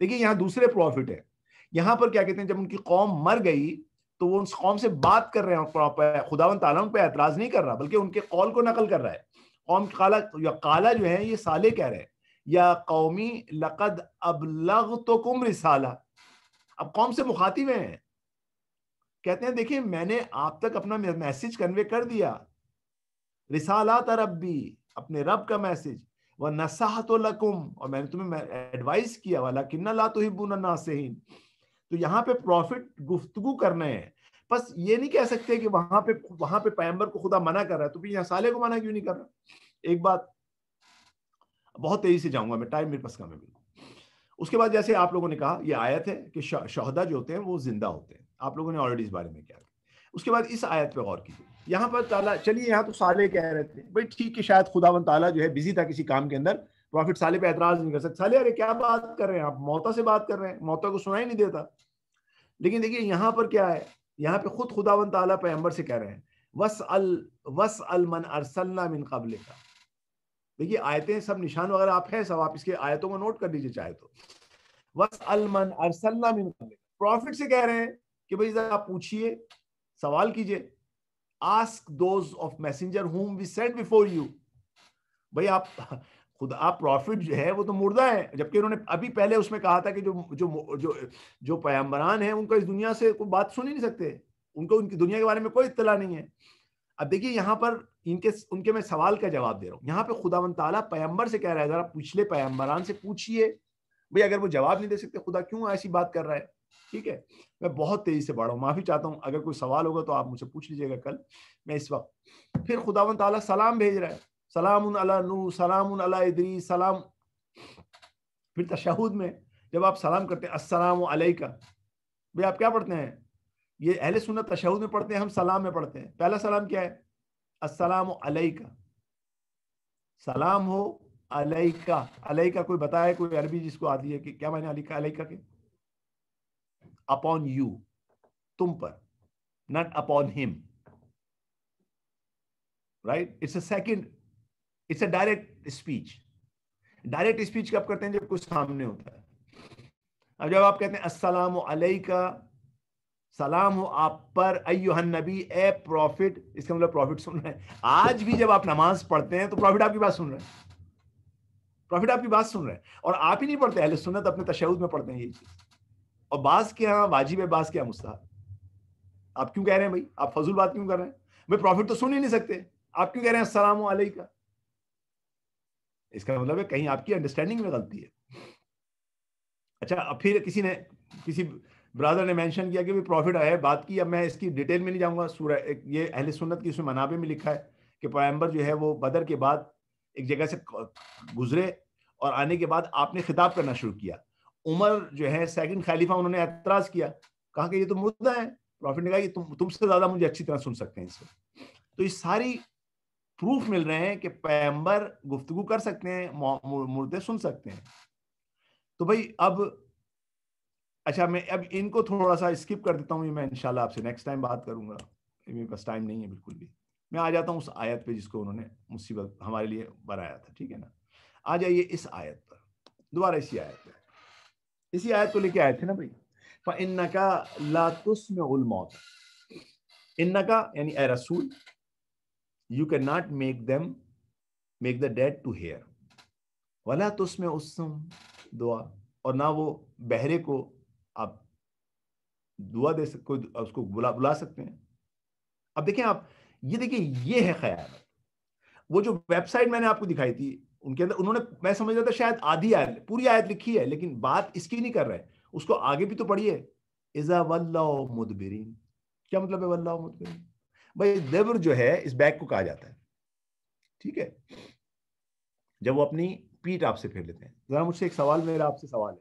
دیکھیے یہاں دوسرے پروفٹ ہیں. یہاں پر کیا کہتے ہیں، جب ان کی قوم مر گئی تو وہ اس قوم سے بات کر رہے ہیں. خداوند تعالیٰ ان پہ اعتراض نہیں کر رہا بلکہ ان کے قول کو نقل کر رہا ہے. قوم قالا جو ہے یہ صالح کہہ رہے ہیں، یا قومی لقد ابلغتکم رسالہ. اب قوم سے مخاطب ہیں، کہتے ہیں دیکھیں میں نے آپ تک اپنا میسج کنوے کر دیا، رسالات ربی، اپنے رب کا میسج، وَنَصَحْتُ لَكُمْ، اور میں نے تمہیں ایڈوائز کیا، وَلَكِنَّ لَا تُحِبُّونَ النَّاصِحِينَ، تو یہاں پہ پروفٹ گفتگو کرنے ہیں. بس یہ نہیں کہہ سکتے کہ وہاں پہ پیغمبر کو خدا منع کر رہا ہے تو پھر یہاں صالح کو منع کیوں نہیں کر رہا. ایک بات بہت تیزی سے جاؤں گا میں, ٹائم میرے پاس کم ہے بالکل. اس کے بعد جیسے آپ لوگوں نے کہا یہ آیت ہے کہ شہداء جو ہوتے ہیں وہ زندہ ہوتے ہیں, آپ لوگوں نے آلریڈی اس بارے میں کیا. اس کے بعد اس آیت پہ غور کیجیے. یہاں پر تعالیٰ, چلیے یہاں تو صالح کہہ رہے تھے بھائی ٹھیک ہے, شاید خداوند تعالیٰ جو ہے بزی تھا کسی کام کے اندر, پروفٹ صالح پہ اعتراض نہیں کر سکتے. صالح ارے کیا بات کر رہے ہیں آپ, موتا سے بات کر رہے ہیں, موتا کو سنا ہی نہیں دیتا. لیکن دیکھیے یہاں پر کیا ہے, یہاں پہ خود خداوند تعالیٰ پیغمبر سے کہہ رہے ہیں وَاسْأَلْ مَنْ أَرْسَلْنَا مِنْ قَبْلِكَ. دیکھیے آیتیں سب نشان وغیرہ آپ ہیں سب, آپ اس کے آیتوں کو نوٹ کر لیجیے چاہے تو. وَاسْأَلْ مَنْ أَرْسَلْنَا مِنْ قَبْلِكَ, پروفٹ سے کہہ رہے ہیں کہ بھئی ذرا آپ پوچھئے, سوال کیجئے. Ask those of messenger whom we sent before you. بھئی آپ پروفٹ جو ہے وہ تو مردہ ہیں, جبکہ انہوں نے ابھی پہلے اس میں کہا تھا کہ جو پیغمبران ہیں ان کو اس دنیا سے کوئی بات سن ہی نہیں سکتے, ان کو ان کی دنیا کے بارے میں کوئی اطلاع نہیں ہے. اب دیکھیے یہاں پر ان کے میں سوال کا جواب دے رہا ہوں. یہاں پہ خداوند تعالیٰ پیغمبر سے کہہ رہا ہے ذرا پچھلے پیغمبران سے پوچھئے. بھئی اگر وہ جواب نہیں دے سکتے خدا کیوں ایسی بات کر رہا ہے. ٹھیک ہے, میں بہت تیزی سے بڑھا ہوں, معافی چاہتا ہوں. اگر کوئی سوال ہوگا تو آپ مجھ سے پوچھ لیجیے گا کل. میں اس وقت پھر خداوند تعالیٰ سلام بھیج رہا ہے, سلام علی نوح, سلام علی ادریس, سلام. پھر تشہد میں جب آپ سلام کرتے ہیں السلام علیکہ, بھئی آپ کیا پڑھتے ہیں؟ یہ اہل سنت تشہد میں پڑھتے ہیں, ہم سلام میں پڑھتے ہیں. پہلا سلام کیا ہے؟ السلام علیکہ, سلام ہو علیکہ. علیکہ کوئی بتائے, کوئی عربی جس کو آتی ہے کہ کیا معنی علیکہ, علیکہ کے upon you, تم پر, not upon him, right? It's a direct speech. Direct speech کب کرتے ہیں؟ جب کچھ سامنے ہوتا ہے. اب جب آپ کہتے ہیں السلام علیکہ, سلام ہو آپ پر, ایھا النبی, اے پروفٹ, اس کا مطلب پروفٹ سن رہے ہیں. آج بھی جب آپ نماز پڑھتے ہیں تو پروفٹ آپ کی بات سن رہے ہیں, پروفٹ آپ کی بات سن رہے ہیں. اور آپ ہی نہیں پڑھتے, اہل سنت اپنے تشہد میں پڑھتے ہیں یہ چیز. اور بعض کے ہاں واجب ہے, بعض کے ہاں مستحب. آپ کیوں کہہ رہے ہیں بھائی, آپ فضول بات کیوں کر رہے ہیں؟ بھائی پروفٹ تو سن ہی نہیں سکتے, آپ کیوں کہہ رہے ہیں السلام علیکہ؟ اس کا مطلب ہے کہیں آپ کی انڈرسٹینڈنگ میں غلطی ہے. اچھا, اب پھر کسی برادر نے مینشن کیا کہ پروفٹ ہے بات کی. اب میں اس کی ڈیٹیل میں نہیں جاؤں گا. سورہ یہ اہل سنت کی اس میں منابع میں لکھا ہے کہ پیغمبر جو ہے وہ بدر کے بعد ایک جگہ سے گزرے اور آنے کے بعد آپ نے خطاب کرنا شروع کیا. عمر جو ہے سیکنڈ خلیفہ, انہوں نے اعتراض کیا, کہا کہ یہ تو مردہ ہیں. پروفٹ نے کہا کہ تم سے زیادہ مجھے اچھی طرح سن سکتے ہیں اس وقت. تو یہ ساری پروف مل رہے ہیں کہ پیغمبر گفتگو کر سکتے ہیں, مردے سن سکتے ہیں. تو بھائی اب اچھا, میں اب ان کو تھوڑا سا اسکپ کر دیتا ہوں. یہ میں انشاءاللہ آپ سے نیکسٹ ٹائم بات کروں گا, میرے پاس ٹائم نہیں ہے بالکل بھی. میں آ جاتا ہوں اس آیت پہ جس کو انہوں نے مصیبت ہمارے لیے بنایا تھا. ٹھیک ہے نا, آ جائیے اس آیت پر دوبارہ. اسی آیت کو لے کے آئے تھے نا بھائی. فَإِنَّكَ لَا تُسْمِعُ الْمَوْتَى, إِنَّكَ یعنی اے رسول, you cannot make the dead to hear. وَلَا تُسْمِعُ الصُّمَّ دعا, اور نہ وہ بہرے کو آپ دعا دے سکتے, اس کو بلا سکتے ہیں. اب دیکھیں آپ, یہ ہے خیال. وہ جو ویب سائٹ میں نے آپ کو دکھائی تھی ان کے اندر انہوں نے, میں سمجھ رہا تھا شاید آدھی آیت, پوری آیت لکھی ہے, لیکن بات اس کی نہیں کر رہے. اس کو آگے بھی تو پڑھیے. اذا ولوا مدبرین, کیا مطلب ہے ولوا مدبرین؟ بھائی دبر جو ہے اس بیک کو کہا جاتا ہے. ٹھیک ہے, جب وہ اپنی پیٹ آپ سے پھیر لیتے ہیں. ذرا مجھ سے ایک سوال, میرا آپ سے سوال ہے,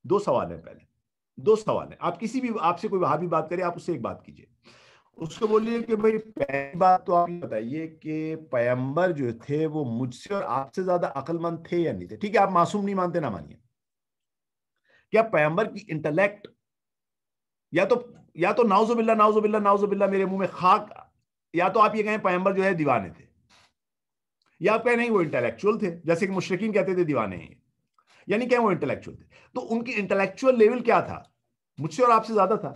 2 سوال ہیں. پہلے 2 سوال ہیں. آپ کسی بھی, آپ سے کوئی وہابی بات کرے, آپ اس سے ایک بات کیجئے. اس کو بولیے کہ بھائی پہلی بات تو آپ بتائیے کہ پیغمبر جو تھے وہ مجھ سے اور آپ سے زیادہ عقل مند تھے یا نہیں تھے؟ ٹھیک ہے, آپ معصوم نہیں مانتے, نہ مانیے. کیا پیغمبر کی انٹلیکٹ یا تو نعوذ باللہ میرے منہ میں خاک, یا تو آپ یہ کہیں پیغمبر جو ہے دیوانے تھے, یا آپ کہیں نہیں وہ انٹلیکچوئل تھے, جیسے کہ مشرکین کہتے تھے دیوانے ہیں, یعنی کہ وہ انٹلیکچوئل تھے. تو ان کی انٹلیکچوئل لیول کیا تھا؟ مجھ سے اور آپ سے زیادہ تھا.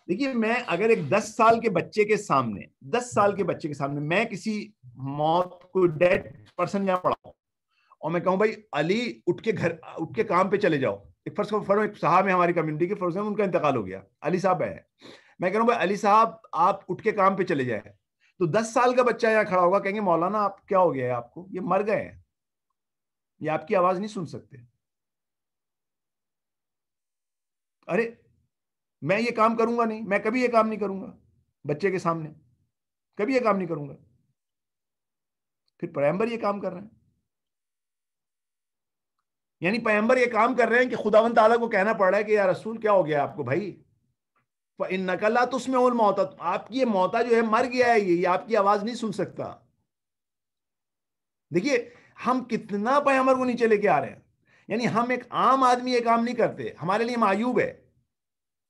دیکھیے, میں اگر ایک 10 سال کے بچے کے سامنے میں کسی موت کو ڈیڈ پرسن یہاں پڑھاؤں اور میں کہوں بھائی علی اٹھ کے کام پہ چلے جاؤ. ایک ایک صاحب ہے ہماری کمیونٹی کے, فرض ان کا انتقال ہو گیا, علی صاحب ہے, میں کہہ رہا ہوں بھائی علی صاحب آپ اٹھ کے کام پہ چلے جائیں, تو 10 سال کا بچہ یہاں کھڑا ہوگا, کہیں گے مولانا آپ کیا ہو گیا ہے, آپ کو یہ مر گئے ہیں, یہ آپ کی آواز نہیں سن سکتے. ارے میں یہ کام کروں گا نہیں، میں کبھی یہ کام نہیں کروں گا بچے کے سامنے، کبھی یہ کام نہیں کروں گا. پھر پیغمبر یہ کام کر رہے ہیں، یعنی پیغمبر یہ کام کر رہے ہیں کہ خداوند تعالیٰ کو کہنا پڑ رہا ہے کہ یا رسول کیا ہو گیا آپ کو بھائی، فَإِنَّكَ لَا تُسْمِعُ الْمَوْتَى، آپ کی یہ موتا جو ہے مر گیا ہے، یہ آپ کی آواز نہیں سن سکتا. دیکھیے ہم کتنا پیغمبر کو نیچے لے کے آ رہے ہیں. یعنی ہم ایک عام آدمی یہ کام نہیں کرتے، ہمارے لیے معیوب ہے،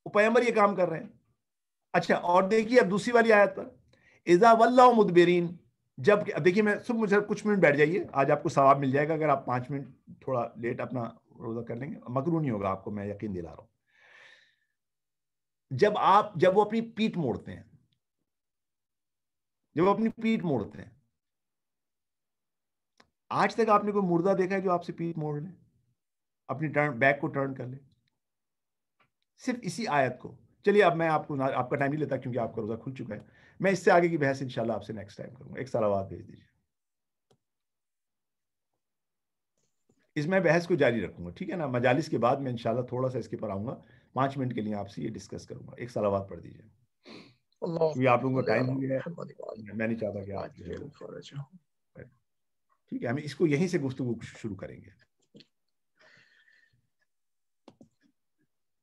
وہ پیغمبر یہ کام کر رہے ہیں. اچھا اور دیکھیے اب دوسری والی آیت پر، اِذَا وَلَّوْا مُدْبِرِينَ، جب دیکھیے میں صرف مجھے کچھ منٹ بیٹھ جائیے، آج آپ کو ثواب مل جائے گا اگر آپ 5 منٹ تھوڑا لیٹ اپنا روزہ کر لیں گے، مکروہ نہیں ہوگا آپ کو، میں یقین دلا رہا ہوں. جب وہ اپنی پیٹھ موڑتے ہیں، جب وہ اپنی پیٹھ موڑتے ہیں، آج تک آپ نے کوئی مردہ دیکھا ہے جو آپ سے پیٹھ موڑ لے، اپنی بیک کو ٹرن کر لے؟ صرف اسی آیت کو. چلیے اب میں آپ کا ٹائم نہیں لیتا کیونکہ آپ کا روزہ کھل چکا ہے. میں اس سے آگے کی بحث انشاءاللہ آپ سے نیکسٹ ٹائم کروں گا. ایک صلوات بھیج دیجیے. اس میں بحث کو جاری رکھوں گا، ٹھیک ہے نا؟ مجالس کے بعد میں انشاءاللہ تھوڑا سا اس کے پر آؤں گا، 5 منٹ کے لیے آپ سے یہ ڈسکس کروں گا. ایک صلوات پڑھ دیجیے. کیونکہ آپ لوگوں کا ٹائم ہو گیا ہے، میں نہیں چاہتا کہ آپ جو ہے، ٹھیک ہے، ہم اس کو یہیں سے گفتگو شروع کریں گے.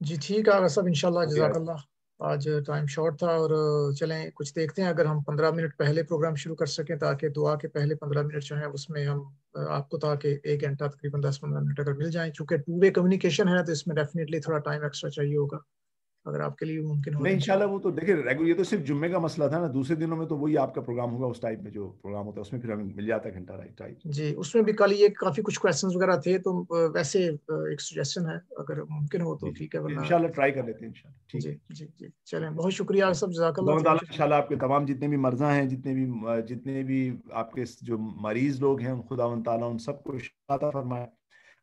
جی ٹھیک ہے سب انشاءاللہ. جزاک اللہ. آج ٹائم شارٹ تھا اور چلیں کچھ دیکھتے ہیں اگر ہم 15 منٹ پہلے پروگرام شروع کر سکیں تاکہ دعا کے پہلے 15 منٹ جو ہیں اس میں ہم آپ کو تاکہ 1 گھنٹہ تقریباً 10-15 منٹ اگر مل جائیں، چونکہ 2 وے کمیونیکیشن ہے تو اس میں ڈیفینیٹلی تھوڑا ٹائم ایکسٹرا چاہیے ہوگا اگر آپ کے لیے ممکن ہو. نہیں انشاءاللہ وہ تو دیکھیں یہ تو صرف جمعے کا مسئلہ تھا نا، دوسرے دنوں میں تو وہی آپ کا پروگرام ہوگا، اس ٹائپ میں جو پروگرام ہوتا ہے اس میں پھر ہمیں مل جاتا ہے گھنٹہ رائٹ. جی اس میں بھی کل یہ کافی کچھ کویسچنز وغیرہ تھے تو ویسے ایک سجیشن ہے اگر ممکن ہو تو ٹھیک ہے، ورنہ انشاءاللہ ٹرائی کر لیتے ہیں انشاءاللہ. جی جی جی چلیں بہت شکریہ سب، جزاک اللہ. انشاءاللہ آپ کے تمام جتنے بھی مرضى ہیں، جتنے بھی آپ کے جو مریض لوگ ہیں، خداوند تعالیٰ ان سب کو شفا عطا فرمائے.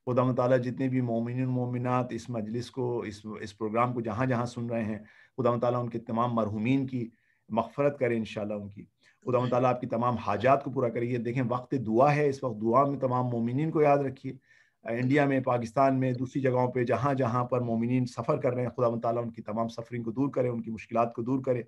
خداوند تعالیٰ جتنے بھی مومنین مومنات اس مجلس کو اس پروگرام کو جہاں جہاں سن رہے ہیں، خداوند تعالیٰ ان کے تمام مرحومین کی مغفرت کرے انشاءاللہ ان کی. خداوند تعالیٰ آپ کی تمام حاجات کو پورا کریے. دیکھیں وقت دعا ہے، اس وقت دعا میں تمام مومنین کو یاد رکھیے. انڈیا میں، پاکستان میں، دوسری جگہوں پہ جہاں جہاں پر مومنین سفر کر رہے ہیں، خداوند تعالیٰ ان کی تمام سفرنگ کو دور کرے، ان کی مشکلات کو دور کرے.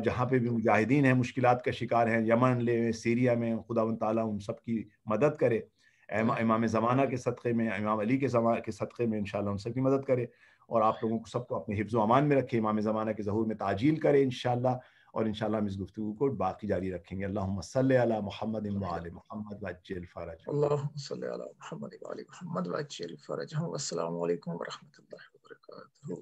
جہاں پہ بھی مجاہدین ہیں مشکلات کا شکار ہیں، یمن لے، سیریا میں، خداوند تعالیٰ ان سب کی مدد کرے. امام زمانہ کے صدقے میں، امام علی کے صدقے میں انشاءاللہ ان سب کی مدد کرے، اور آپ لوگوں کو سب کو اپنے حفظ و امان میں رکھے، امام زمانہ کے ظہور میں تعجیل کرے انشاءاللہ. اور انشاءاللہ ہم اس گفتگو کو باقی جاری رکھیں گے. اللہم صلی علی محمد وآل محمد وعجل فرجہ. اللہم صلی علی محمد وآل محمد وعجل فرجہ. والسلام علیکم ورحمۃ اللہ وبرکاتہ.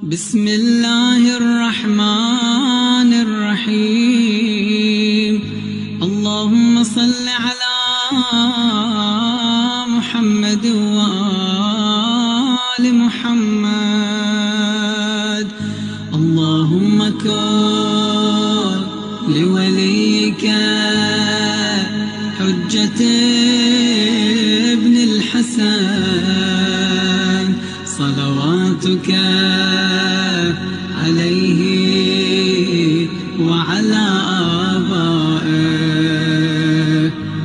بسم اللہ الرحمن الرحیم. اللہم صل علی محمد وآل محمد. اللہم کن لولیک حجت ابن الحسن صلواتک عليه وعلى آبائه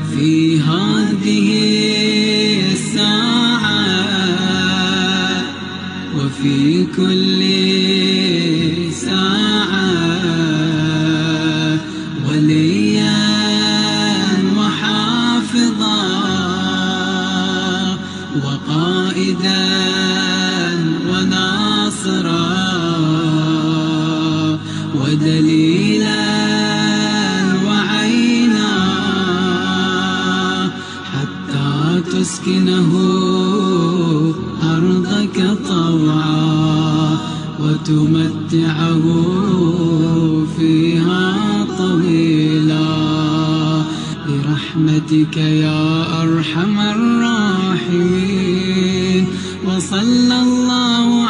في هذه الساعة وفي كل ساعة وليا وحافظا وقائدا وناصرا ودليلا وعينا حتى تسكنه أرضك طوعا وتمتعه فيها طويلا برحمتك يا أرحم الراحمين. وصلى الله